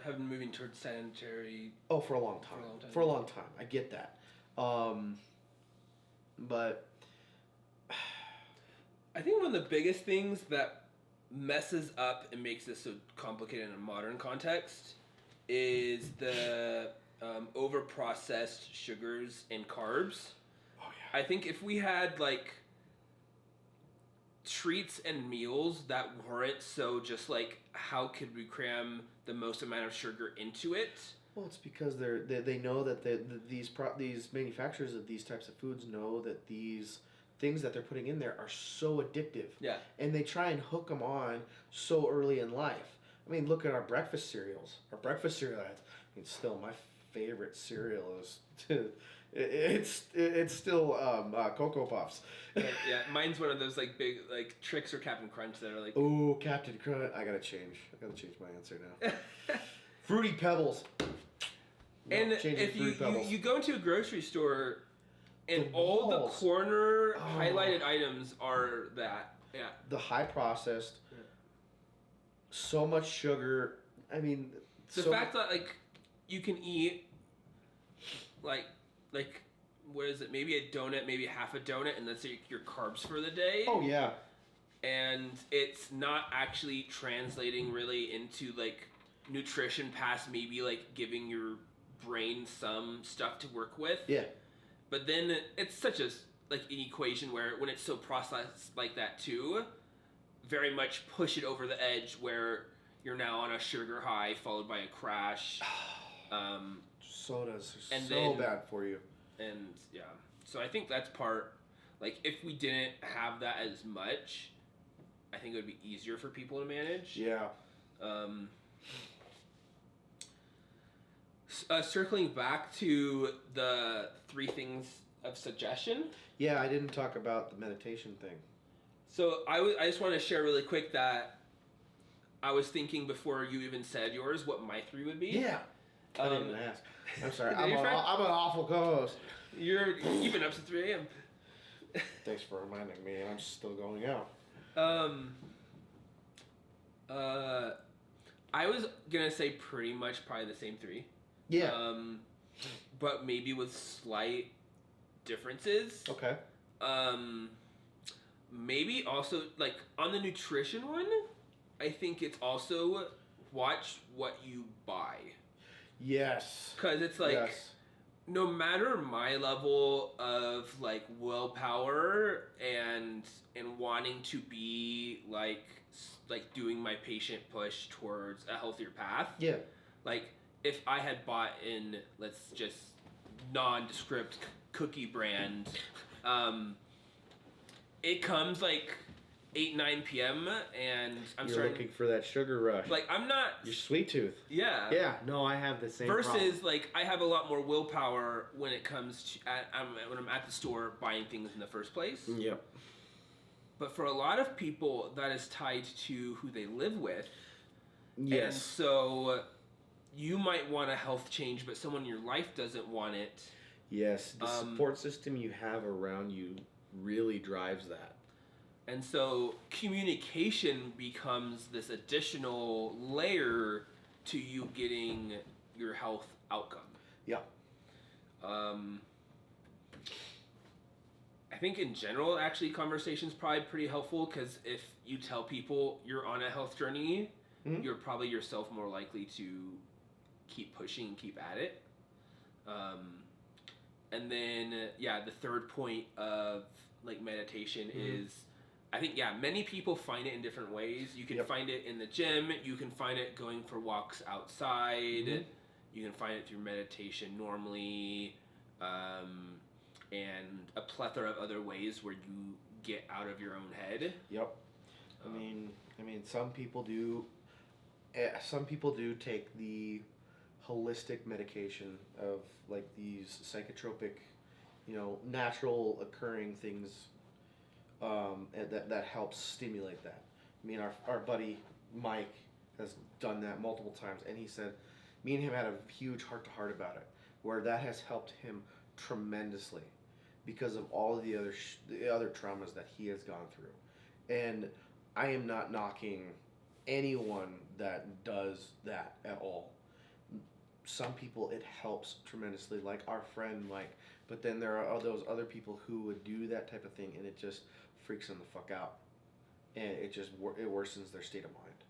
have been moving towards sedentary. Oh, for a long time. I get that. But I think one of the biggest things that messes up and makes this so complicated in a modern context is the over-processed sugars and carbs. Oh, yeah. I think if we had, like, treats and meals that weren't so just, like, how could we cram the most amount of sugar into it? Well, it's because they know that these manufacturers of these types of foods know that these things that they're putting in there are so addictive. Yeah. And they try and hook them on so early in life. I mean, look at our breakfast cereals. Our breakfast cereal, I mean, still my favorite cereal is it's still Cocoa Puffs. Yeah, mine's one of those like big like Trix or Captain Crunch that are like. Oh, Captain Crunch! I gotta change my answer now. Fruity Pebbles. And if you go into a grocery store, and all the corner highlighted items are that. Yeah. The high processed. Yeah. So much sugar. I mean, the fact that like you can eat like what is it? Maybe a donut, maybe half a donut, and that's your carbs for the day. Oh yeah. And it's not actually translating really into like nutrition past maybe like giving your brain some stuff to work with. Yeah. But then it's such a like an equation where when it's so processed like that too, very much push it over the edge where you're now on a sugar high followed by a crash. Sodas are so bad for you. And yeah, so I think that's part. Like if we didn't have that as much, I think it would be easier for people to manage. Yeah. Circling back to the 3 things of suggestion. Yeah, I didn't talk about the meditation thing. So I just want to share really quick that I was thinking before you even said yours what my 3 would be. Yeah. I didn't even ask. I'm sorry. I'm an awful co-host. You've been up since 3 a.m. Thanks for reminding me. I'm still going out. I was gonna say pretty much probably the same 3. Yeah. But maybe with slight differences. Okay. Maybe also like on the nutrition one, I think it's also watch what you buy. Yes. Because it's like no matter my level of like willpower and wanting to be like doing my patient push towards a healthier path. Yeah. Like if I had bought in, let's just nondescript cookie brand, it comes like 8, 9 p.m. and I'm You're starting looking for that sugar rush. like I'm not Your sweet tooth. yeah. Yeah, no, I have the same Versus problem. like I have a lot more willpower when it comes to when I'm at the store buying things in the first place. Yep. But for a lot of people, that is tied to who they live with. Yes. And so you might want a health change, but someone in your life doesn't want it. Yes, the support system you have around you really drives that. And so communication becomes this additional layer to you getting your health outcome. Yeah. I think in general, actually, conversation's probably pretty helpful because if you tell people you're on a health journey, you're probably yourself more likely to keep pushing and keep at it. And then, the third point of like meditation is, I think, many people find it in different ways. You can find it in the gym. You can find it going for walks outside. You can find it through meditation normally. And a plethora of other ways where you get out of your own head. Yep. I mean, some people do take the holistic medication of like these psychotropic, natural occurring things, and that helps stimulate that. I mean, our buddy Mike has done that multiple times, and he said, me and him had a huge heart-to-heart about it, where that has helped him tremendously because of all of the other traumas that he has gone through. And I am not knocking anyone that does that at all. Some people it helps tremendously, like our friend Mike, but then there are those other people who would do that type of thing and it just freaks them the fuck out, and it worsens their state of mind.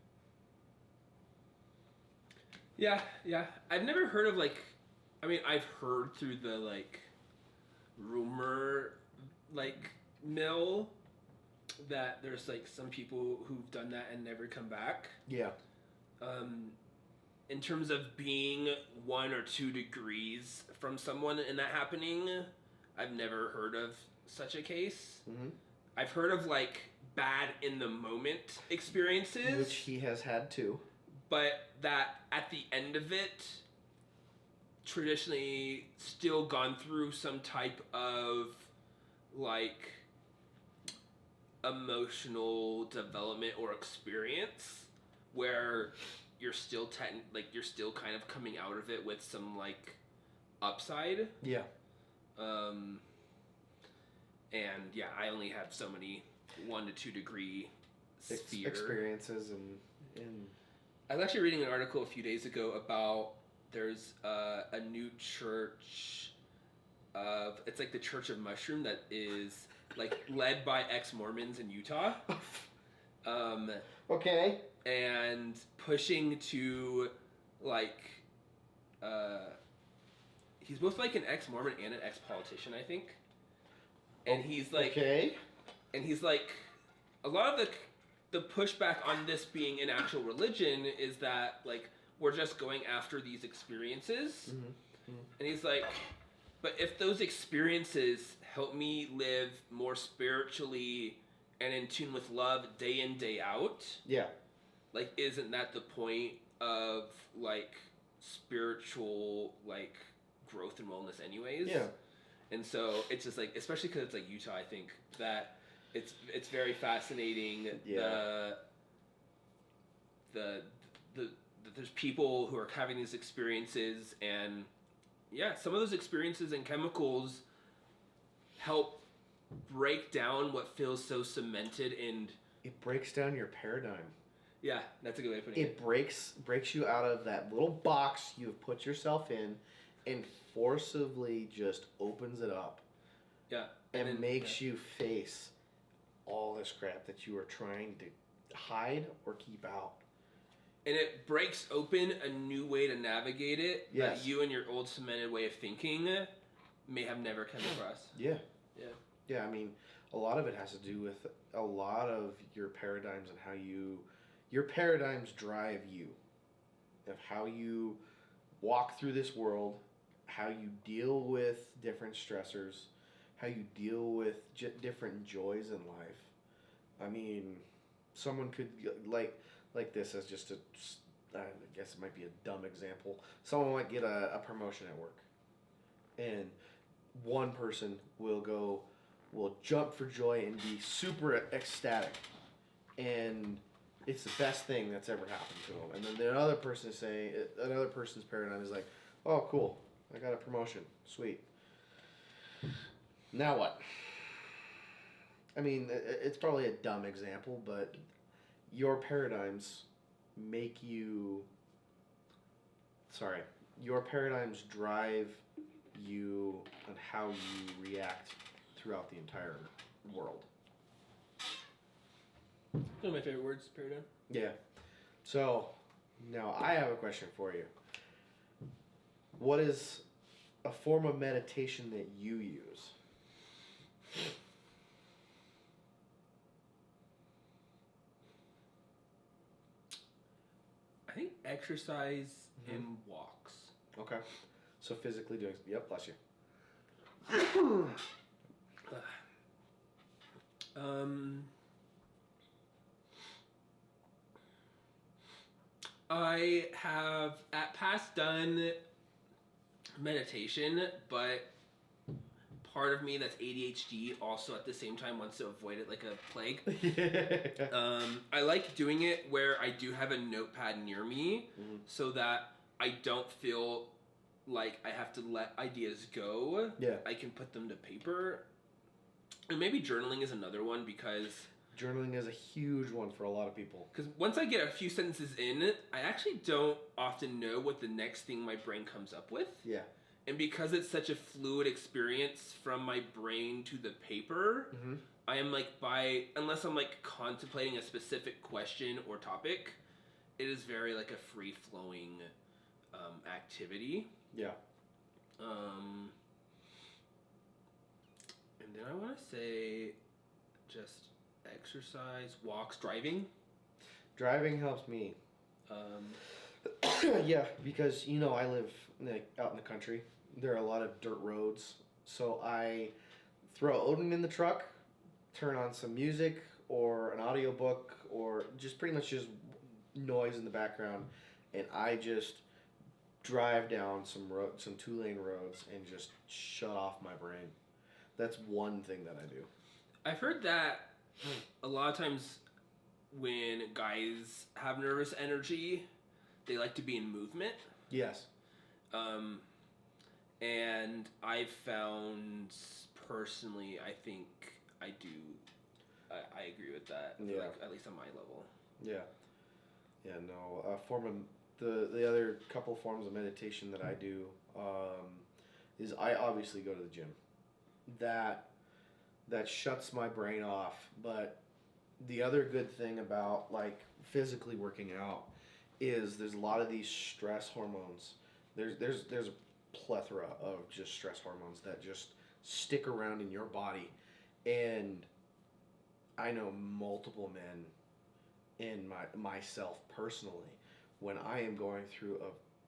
Yeah. I've never heard of I've heard through the rumor mill that there's some people who've done that and never come back. Yeah. In terms of being 1 or 2 degrees from someone and that happening, I've never heard of such a case. I've heard of bad in the moment experiences, which he has had too, but that at the end of it traditionally still gone through some type of emotional development or experience where you're still you're still kind of coming out of it with some upside. Yeah. And I only have so many 1 to 2 degree sphere experiences and I was actually reading an article a few days ago about there's a new church of, it's the Church of Mushroom that is led by ex-Mormons in Utah. Okay. And pushing to he's both an ex-Mormon and an ex-politician, I think. And he's okay. And he's a lot of the pushback on this being an actual religion is that we're just going after these experiences. And he's but if those experiences help me live more spiritually and in tune with love day in, day out, isn't that the point of spiritual growth and wellness anyways? Yeah. And so it's just especially because it's Utah, I think that it's very fascinating. Yeah. The there's people who are having these experiences, and some of those experiences and chemicals help break down what feels so cemented, and it breaks down your paradigm. Yeah, that's a good way of putting it. It breaks you out of that little box you've put yourself in and forcibly just opens it up. Yeah. And makes you face all this crap that you are trying to hide or keep out. And it breaks open a new way to navigate it that you and your old cemented way of thinking may have never come across. Yeah. Yeah. Yeah, I mean, a lot of it has to do with a lot of your paradigms and how your paradigms drive you, of how you walk through this world, how you deal with different stressors, how you deal with different joys in life. I mean, someone could like this as just a. I guess it might be a dumb example. Someone might get a promotion at work, and one person will jump for joy and be super ecstatic, and it's the best thing that's ever happened to them. And then the other person another person's paradigm is like, oh cool, I got a promotion, sweet. Now what? I mean, it's probably a dumb example, but your paradigms make you. Sorry, your paradigms drive you on how you react throughout the entire world. One of my favorite words, paradigm. Yeah. So, now I have a question for you. What is a form of meditation that you use? I think exercise and walks. Okay. So physically doing. Yep. Bless you. I have at past done meditation, but part of me that's ADHD also at the same time wants to avoid it like a plague. I like doing it where I do have a notepad near me so that I don't feel like I have to let ideas go. Yeah. I can put them to paper. And maybe journaling is another one because... Journaling is a huge one for a lot of people. Because once I get a few sentences in, I actually don't often know what the next thing my brain comes up with. Yeah. And because it's such a fluid experience from my brain to the paper, I am like unless I'm like contemplating a specific question or topic, it is very like a free-flowing activity. Yeah. And then I want to say just exercise, walks, driving. Driving helps me. Yeah, because I live out in the country. There are a lot of dirt roads, so I throw Odin in the truck, turn on some music or an audiobook or just pretty much just noise in the background, and I just drive down some 2-lane roads and just shut off my brain. That's one thing that I do. I've heard that a lot of times when guys have nervous energy, they like to be in movement. Yes. And I've found personally, I think I do. I agree with that. Yeah. Like, at least on my level. Yeah. Yeah. No. Form of the other couple forms of meditation that I do is I obviously go to the gym. That shuts my brain off. But the other good thing about like physically working out is there's a lot of these stress hormones. There's a plethora of just stress hormones that just stick around in your body, and I know multiple men and myself personally, when I am going through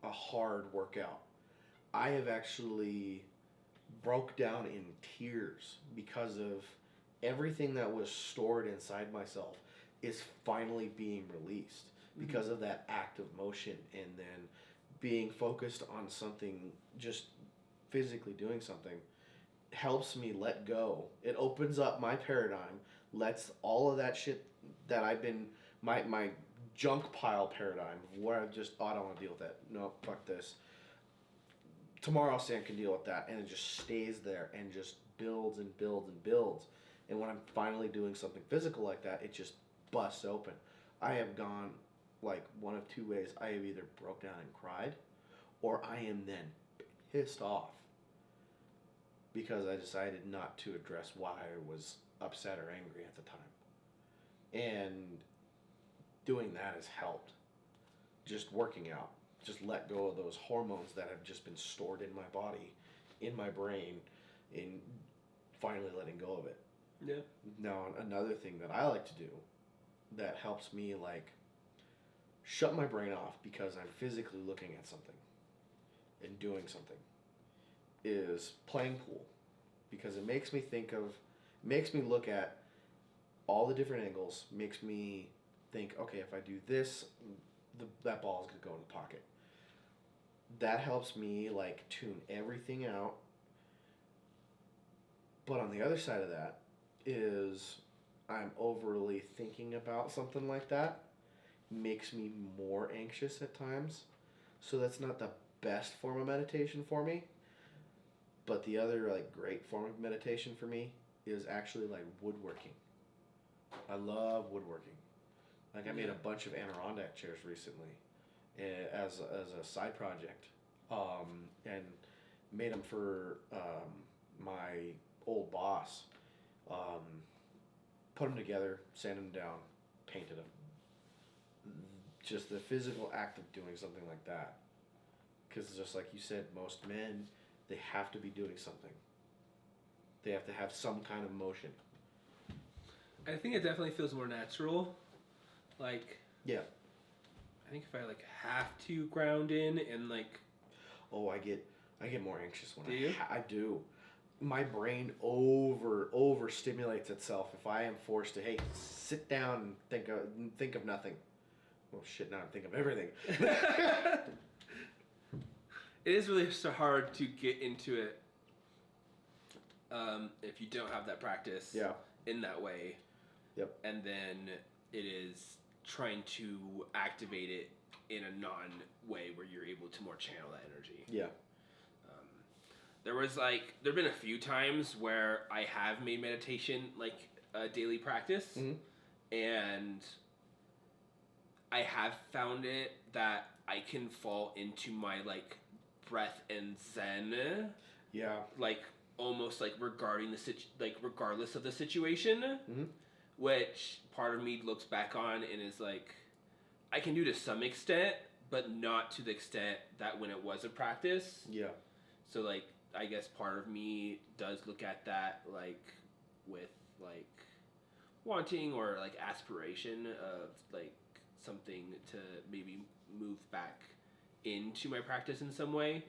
a hard workout, I have actually broke down in tears because of everything that was stored inside myself is finally being released because of that act of motion, and then being focused on something, just physically doing something, helps me let go. It opens up my paradigm, lets all of that shit that I've been, my junk pile paradigm, where I've just, I don't want to deal with that. No, fuck this. Tomorrow Sam can deal with that, and it just stays there and just builds and builds and builds. And when I'm finally doing something physical like that, it just busts open. I have gone like one of two ways. I have either broke down and cried, or I am then pissed off because I decided not to address why I was upset or angry at the time. And doing that has helped. Just working out. Just let go of those hormones that have just been stored in my body, in my brain, and finally letting go of it. Yeah. Now, another thing that I like to do that helps me like shut my brain off because I'm physically looking at something and doing something is playing pool, because it makes me look at all the different angles makes me think, okay, if I do this, that ball is going to go in the pocket. That helps me like tune everything out. But on the other side of that is I'm overly thinking about something like that. Makes me more anxious at times. So that's not the best form of meditation for me. But the other like great form of meditation for me is actually like woodworking. I love woodworking. Like I made a bunch of Adirondack chairs recently as a side project, and made them for my old boss. Put them together, sanded them down, painted them. Just the physical act of doing something like that. Because just like you said, most men, they have to be doing something. They have to have some kind of motion. I think it definitely feels more natural. Like, yeah, I think if I like have to ground in and like, oh, I get more anxious when do you? I do. My brain over stimulates itself if I am forced to sit down and think of nothing. Well, shit, now I think of everything. It is really so hard to get into it if you don't have that practice in that way. Yep. And then it is trying to activate it in a non-way where you're able to more channel that energy. Yeah. There've been a few times where I have made meditation like a daily practice, and I have found it that I can fall into my like breath and zen. Yeah. Like almost like regardless of the situation, which part of me looks back on and is like, I can do to some extent, but not to the extent that when it was a practice. Yeah. So like, I guess part of me does look at that like with like wanting or like aspiration of like something to maybe move back into my practice in some way.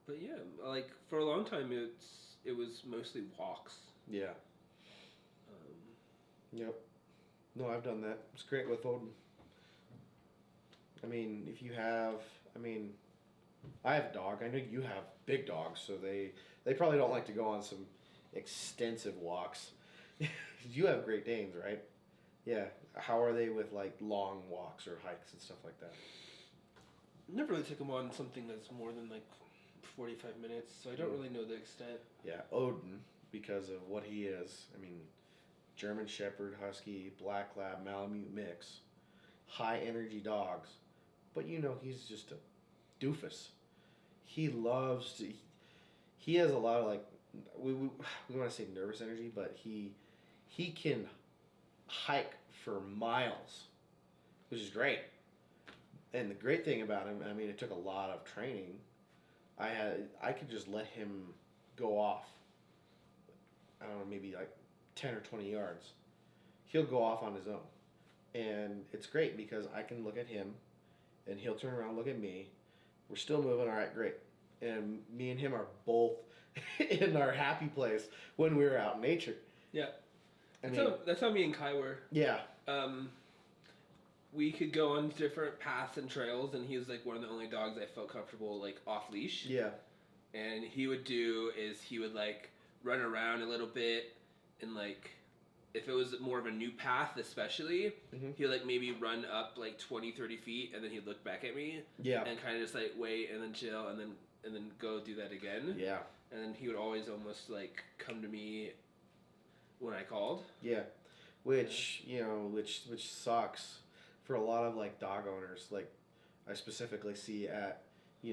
But yeah, like for a long time it was mostly walks. Yeah. Yep. No, I've done that. It's great with Odin. I mean, if you have, I have a dog. I know you have big dogs, so they probably don't like to go on some extensive walks. You have Great Danes, right? Yeah. How are they with like long walks or hikes and stuff like that? Never really took them on something that's more than like 45 minutes, so I don't really know the extent. Yeah, Odin, because of what he is. I mean, German Shepherd, Husky, Black Lab, Malamute mix, high energy dogs, but he's just a doofus. He loves to. He has a lot of like, we want to say nervous energy, but he can hike for miles, which is great. And the great thing about him, it took a lot of training. I could just let him go off. I don't know, maybe like 10 or 20 yards. He'll go off on his own. And it's great because I can look at him and he'll turn around and look at me. We're still moving, all right, great. And me and him are both in our happy place when we're out in nature. Yeah. That's how me and Kai were. Yeah. We could go on different paths and trails, and he was like one of the only dogs I felt comfortable like off leash. Yeah. And he would like run around a little bit, and like if it was more of a new path especially, he'd like maybe run up like 20-30 feet, and then he'd look back at me. Yeah. And kind of just like wait and then chill and then go do that again. Yeah. And then he would always almost like come to me when I called. Yeah. Which sucks for a lot of like dog owners. Like I specifically see at, we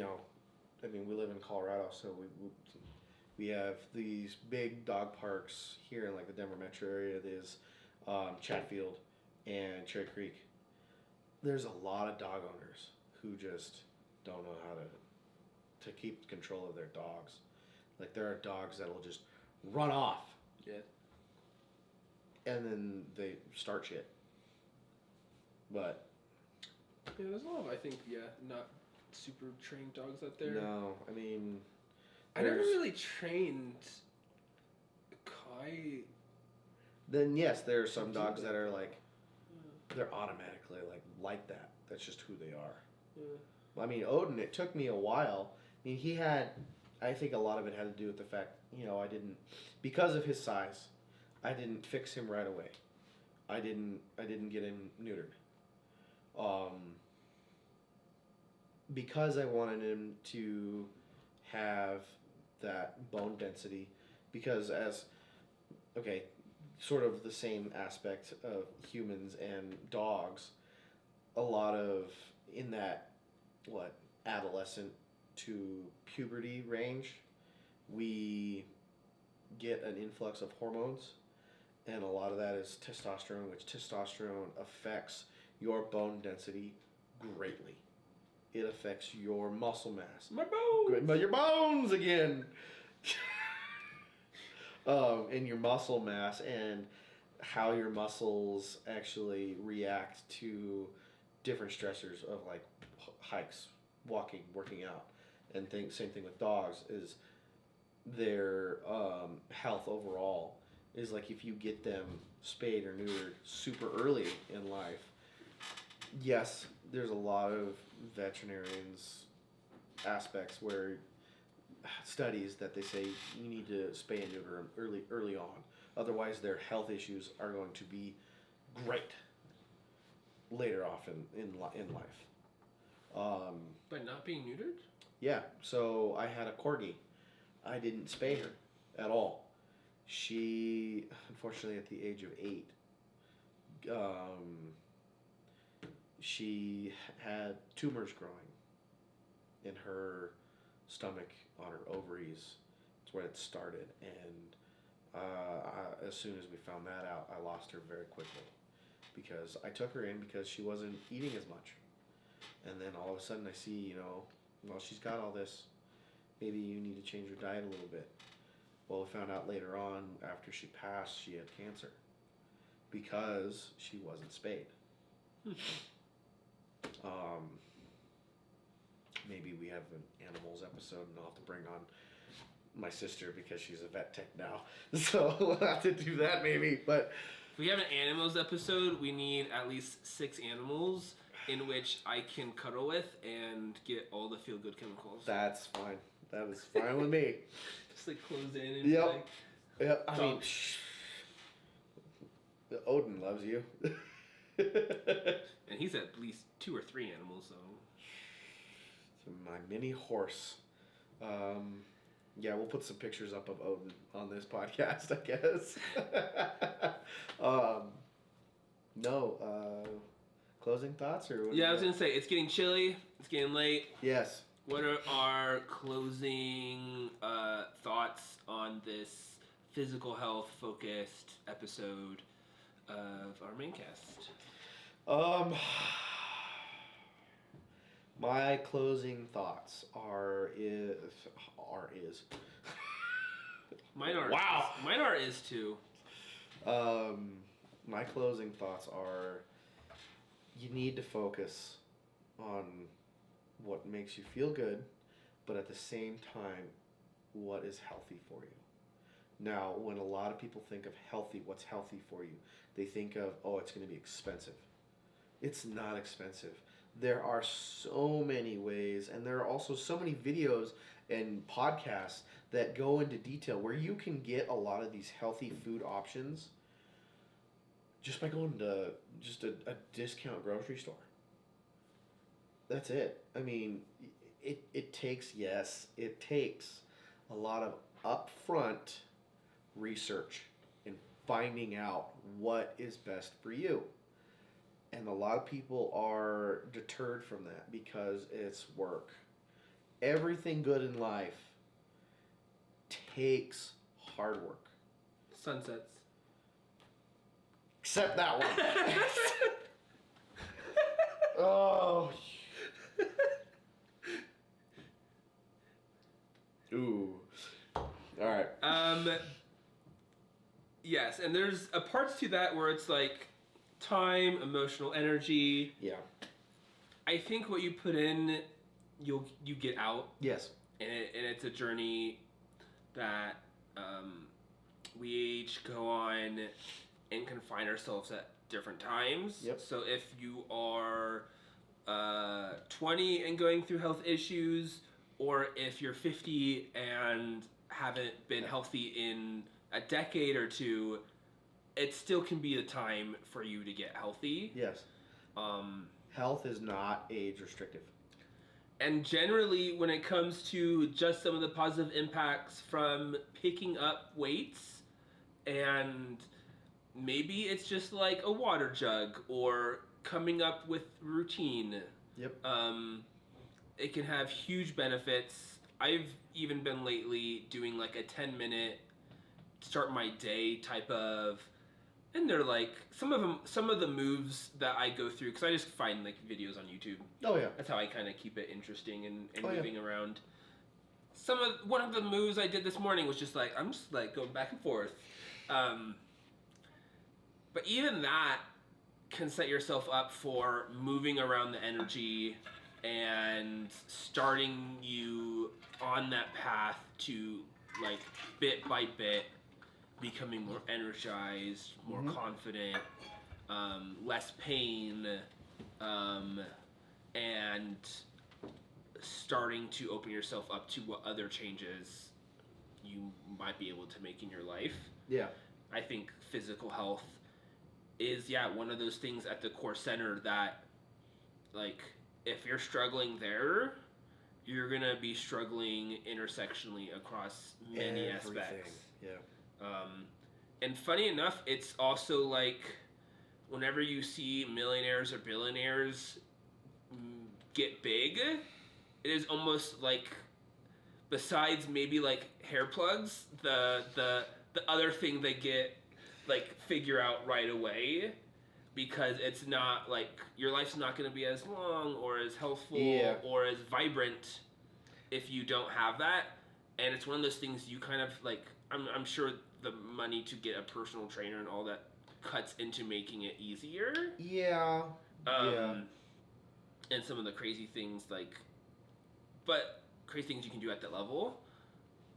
live in Colorado, so we have these big dog parks here in like the Denver metro area. There's Chatfield and Cherry Creek. There's a lot of dog owners who just don't know how to keep control of their dogs. Like there are dogs that'll just run off. Yeah. And then they start shit. But yeah, there's a lot of, I think, not super trained dogs out there. No, I mean, I never really trained Kai. Then yes, there are some dogs that are like, they're automatically like that. That's just who they are. Yeah. I mean, Odin, it took me a while. I mean, he had, I think a lot of it had to do with the fact, I didn't, because of his size, I didn't fix him right away. I didn't get him neutered. Because I wanted him to have that bone density, because sort of the same aspect of humans and dogs, a lot of, in that, adolescent to puberty range, we get an influx of hormones, and a lot of that is testosterone, which testosterone affects your bone density greatly. It affects your muscle mass. My bones! Your bones again! And your muscle mass and how your muscles actually react to different stressors of like hikes, walking, working out, and same thing with dogs is their health overall is like if you get them spayed or neutered super early in life. Yes, there's a lot of veterinarians aspects where studies that they say you need to spay and neuter them early on. Otherwise, their health issues are going to be great later off in life. By not being neutered? Yeah. So I had a corgi. I didn't spay her at all. She, unfortunately, at the age of 8, she had tumors growing in her stomach, on her ovaries. That's where it started, and as soon as we found that out, I lost her very quickly because I took her in because she wasn't eating as much, and then all of a sudden I see, well, she's got all this. Maybe you need to change her diet a little bit. Well, we found out later on after she passed, she had cancer because she wasn't spayed. Maybe we have an animals episode, and I'll have to bring on my sister because she's a vet tech now. So we'll have to do that maybe. But if we have an animals episode, we need at least 6 animals in which I can cuddle with and get all the feel-good chemicals. That's fine. That is fine with me. Just like close in and like... Yep. I mean, Odin loves you. And he's at least 2 or 3 animals, so... My mini horse. Yeah, we'll put some pictures up of Odin on this podcast, I guess. Closing thoughts or what? Yeah, I was gonna say it's getting chilly. It's getting late. Yes. What are our closing thoughts on this physical health focused episode of our MHANCast? My closing thoughts are Mine are. Wow. Mine are is too. My closing thoughts are: you need to focus on what makes you feel good, but at the same time, what is healthy for you. Now, when a lot of people think of healthy, what's healthy for you? They think of, it's going to be expensive. It's not expensive. There are so many ways, and there are also so many videos and podcasts that go into detail where you can get a lot of these healthy food options just by going to just a discount grocery store. That's it. I mean, it takes a lot of upfront research in finding out what is best for you. And a lot of people are deterred from that because it's work. Everything good in life takes hard work. Sunsets. Except that one. Oh. Ooh. All right. Yes, and there's a parts to that where it's like time, emotional energy. Yeah. I think what you put in you get out. Yes. And it's a journey that we each go on and can find ourselves at different times. Yep. So if you are 20 and going through health issues, or if you're 50 and haven't been healthy in a decade or two, it still can be a time for you to get healthy. Yes. Health is not age restrictive. And generally, when it comes to just some of the positive impacts from picking up weights, and maybe it's just like a water jug or coming up with routine. Yep. It can have huge benefits. I've even been lately doing like a 10-minute start my day type of, and they're like some of the moves that I go through, because I just find like videos on YouTube. Oh yeah. That's how I kind of keep it interesting and moving around. One of the moves I did this morning was just like, I'm just like going back and forth. But even that can set yourself up for moving around the energy and starting you on that path to, like, bit by bit becoming more energized, more confident, less pain, and starting to open yourself up to what other changes you might be able to make in your life. Yeah. I think physical health is, one of those things at the core center that, like, if you're struggling there, you're going to be struggling intersectionally across many aspects. Yeah. And funny enough, it's also like whenever you see millionaires or billionaires get big, it is almost like, besides maybe like hair plugs, the other thing they get, like, figure out right away, because it's not like your life's not going to be as long or as healthful or as vibrant if you don't have that. And it's one of those things you kind of like, I'm sure the money to get a personal trainer and all that cuts into making it easier. Yeah. And some of the crazy things crazy things you can do at that level.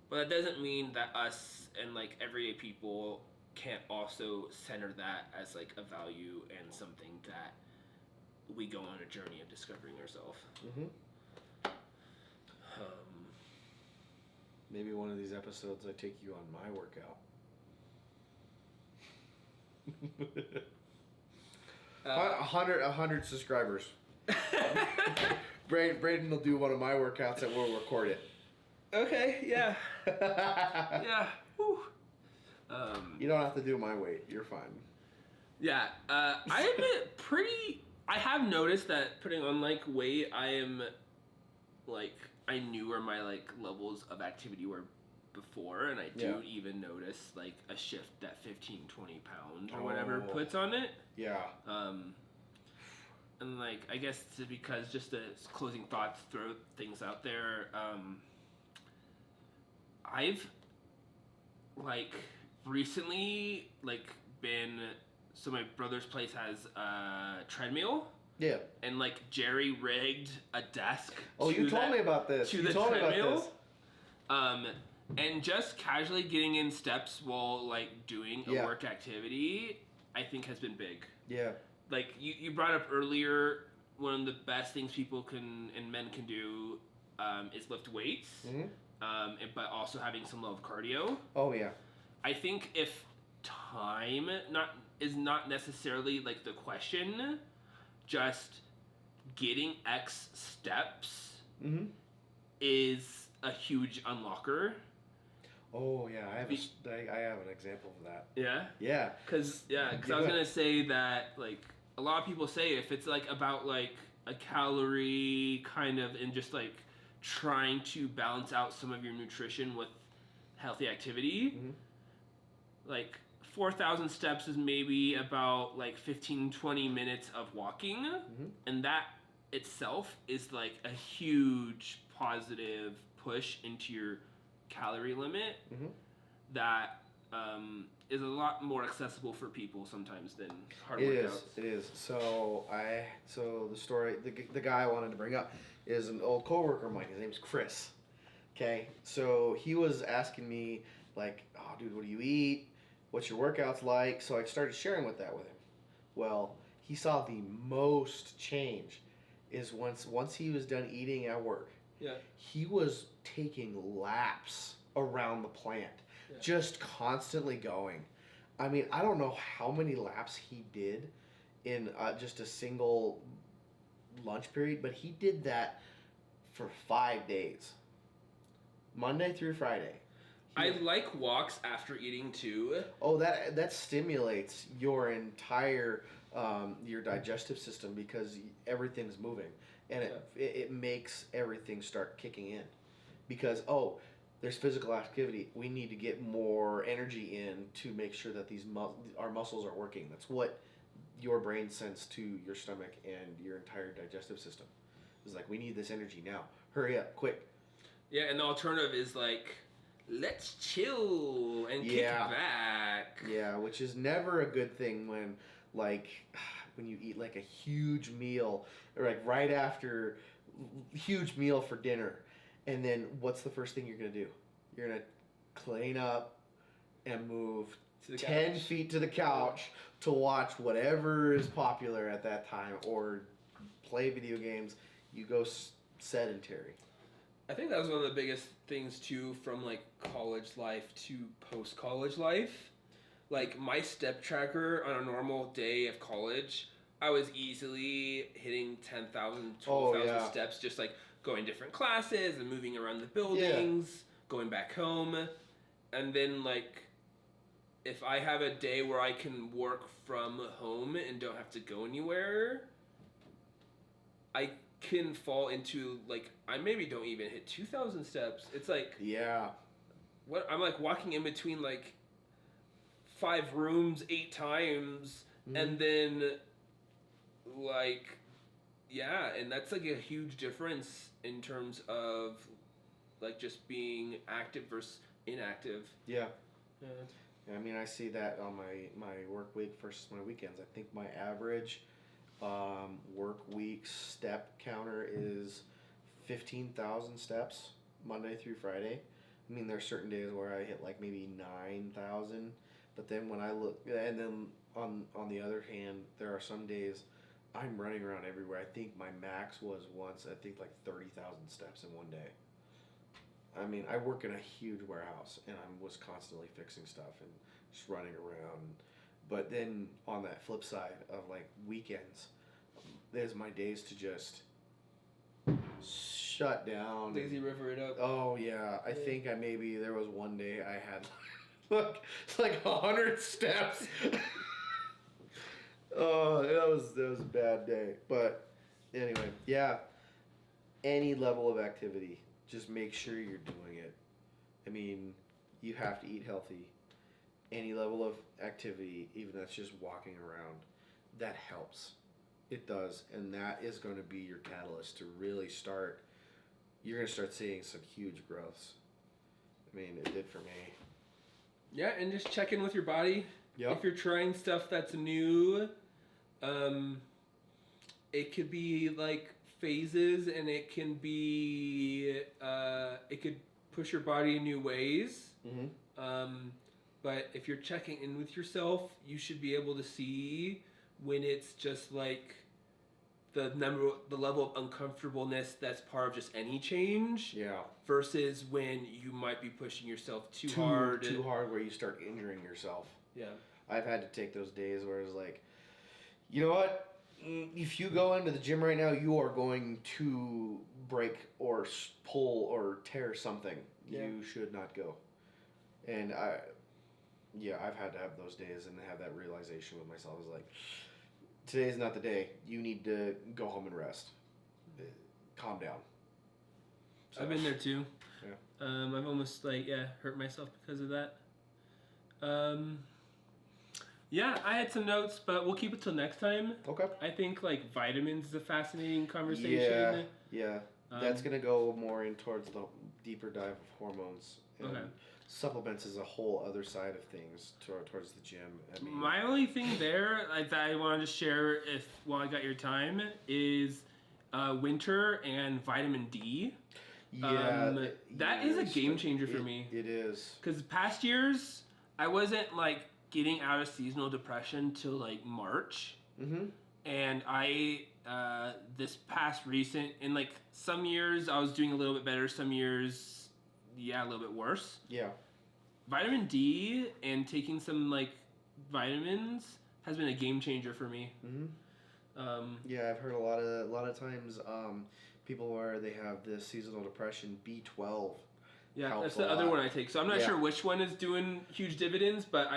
But that doesn't mean that us and like everyday people can't also center that as like a value and something that we go on a journey of discovering ourselves. Maybe one of these episodes I take you on my workout. 100 subscribers. Braeden will do one of my workouts and we'll record it. Okay, yeah. Yeah. Whew. You don't have to do my weight. You're fine. Yeah. I have noticed that putting on like weight, I am like, I knew where my like levels of activity were before, and I do even notice like a shift that 15, 20 pounds or whatever puts on it. Yeah. And like, I guess it's because just the closing thoughts, throw things out there. I've like recently like been, so my brother's place has a treadmill. Yeah. And like Jerry rigged a desk. Oh, you told me about this. To the treadmill. And just casually getting in steps while like doing a work activity, I think has been big. Yeah. Like you brought up earlier, one of the best things people can and men can do is lift weights. But also having some level of cardio. Oh yeah. I think if time is not necessarily like the question, just getting X steps is a huge unlocker. Oh yeah, I have an example of that. Yeah? Yeah. Cause I was gonna say that like a lot of people say if it's like about like a calorie kind of and just like trying to balance out some of your nutrition with healthy activity, like 4,000 steps is maybe about like 15-20 minutes of walking, and that itself is like a huge positive push into your calorie limit that is a lot more accessible for people sometimes than hard It workouts. is. It is. So the story, the guy I wanted to bring up is an old coworker of mine. His name's Chris. Okay, so he was asking me like, "Oh, dude, what do you eat? What's your workouts like?" So I started sharing with him. Well, he saw the most change is once he was done eating at work. Yeah. He was taking laps around the plant, just constantly going. I mean, I don't know how many laps he did in just a single lunch period, but he did that for 5 days, Monday through Friday. I like walks after eating too. Oh, that stimulates your entire your digestive system because everything's moving, and it makes everything start kicking in. Because there's physical activity. We need to get more energy in to make sure that our muscles are working. That's what your brain sends to your stomach and your entire digestive system. It's like, we need this energy now. Hurry up, quick. Yeah, and the alternative is like, let's chill and kick back. Yeah, which is never a good thing when you eat like a huge meal, or like right after huge meal for dinner, and then what's the first thing you're gonna do? You're gonna clean up and move 10 feet to the couch to watch whatever is popular at that time, or play video games. You go sedentary. I think that was one of the biggest things too, from like college life to post-college life. Like my step tracker on a normal day of college, I was easily hitting 10,000, 12,000 steps, just like going different classes and moving around the buildings, going back home. And then like, if I have a day where I can work from home and don't have to go anywhere, I can fall into like, I maybe don't even hit 2,000 steps. It's like, what I'm like walking in between like 5 rooms 8 times, and then like, and that's like a huge difference in terms of like just being active versus inactive. I mean, I see that on my work week versus my weekends. I think my average work week step counter is 15,000 steps Monday through Friday. I mean, there are certain days where I hit like maybe 9,000, but then when I look, and then on the other hand, there are some days I'm running around everywhere. I think my max was once, I think like 30,000 steps in one day. I mean, I work in a huge warehouse, and I was constantly fixing stuff and just running around. But then on that flip side of like weekends, there's my days to just shut down. Lazy river it up. Oh yeah, I think there was one day I had like 100 steps. Oh, that was a bad day. But anyway, any level of activity, just make sure you're doing it. I mean, you have to eat healthy. Any level of activity, even that's just walking around, that helps. It does, and that is going to be your catalyst to really start. You're going to start seeing some huge growths. I mean, it did for me. Yeah, and just check in with your body. Yep. If you're trying stuff that's new, it could be like phases, and it can be it could push your body in new ways. But if you're checking in with yourself, you should be able to see when it's just like the level of uncomfortableness that's part of just any change. Versus when you might be pushing yourself too hard. Too hard, where you start injuring yourself. I've had to take those days where it's like, you know what? If you go into the gym right now, you are going to break or pull or tear something. You should not go. And I've had to have those days and have that realization with myself. Is like, today's not the day. You need to go home and rest. Calm down. So. I've been there too. I've almost hurt myself because of that. I had some notes, but we'll keep it till next time. Okay. I think like vitamins is a fascinating conversation. Yeah. That's gonna go more in towards the deeper dive of hormones. And supplements is a whole other side of things towards the gym. I mean, my only thing there that I wanted to share, if while I got your time, is winter and vitamin D. Yeah, that is a game changer for me. It is. Because past years, I wasn't like getting out of seasonal depression till like March. Mm-hmm. And I, this past recent, in like some years I was doing a little bit better, some years, yeah, a little bit worse. Yeah. Vitamin D and taking some like vitamins has been a game changer for me. Mm-hmm. Yeah, I've heard a lot of times people where they have this seasonal depression, B12. Yeah, that's the other one I take. So I'm not sure which one is doing huge dividends, but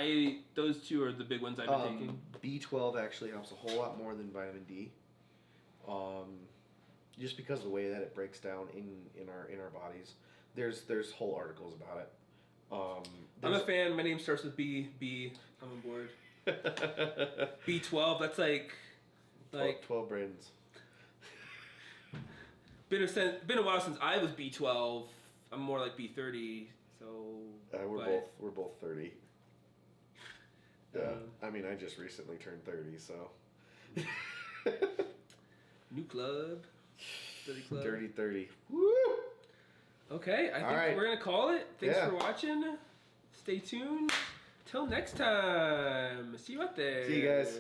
those two are the big ones I've been taking. B12 actually helps a whole lot more than vitamin D. Just because of the way that it breaks down in our bodies. There's whole articles about it. I'm a fan. My name starts with B. I'm on board. B12. That's like 12 Braedens. Been a while since I was B12. I'm more like B30. So we're both 30. Yeah, I mean I just recently turned 30, so. New club. 30 club. Dirty 30. Woo! Okay, I think we're gonna call it. Thanks for watching. Stay tuned. Till next time. See you out there. See you guys.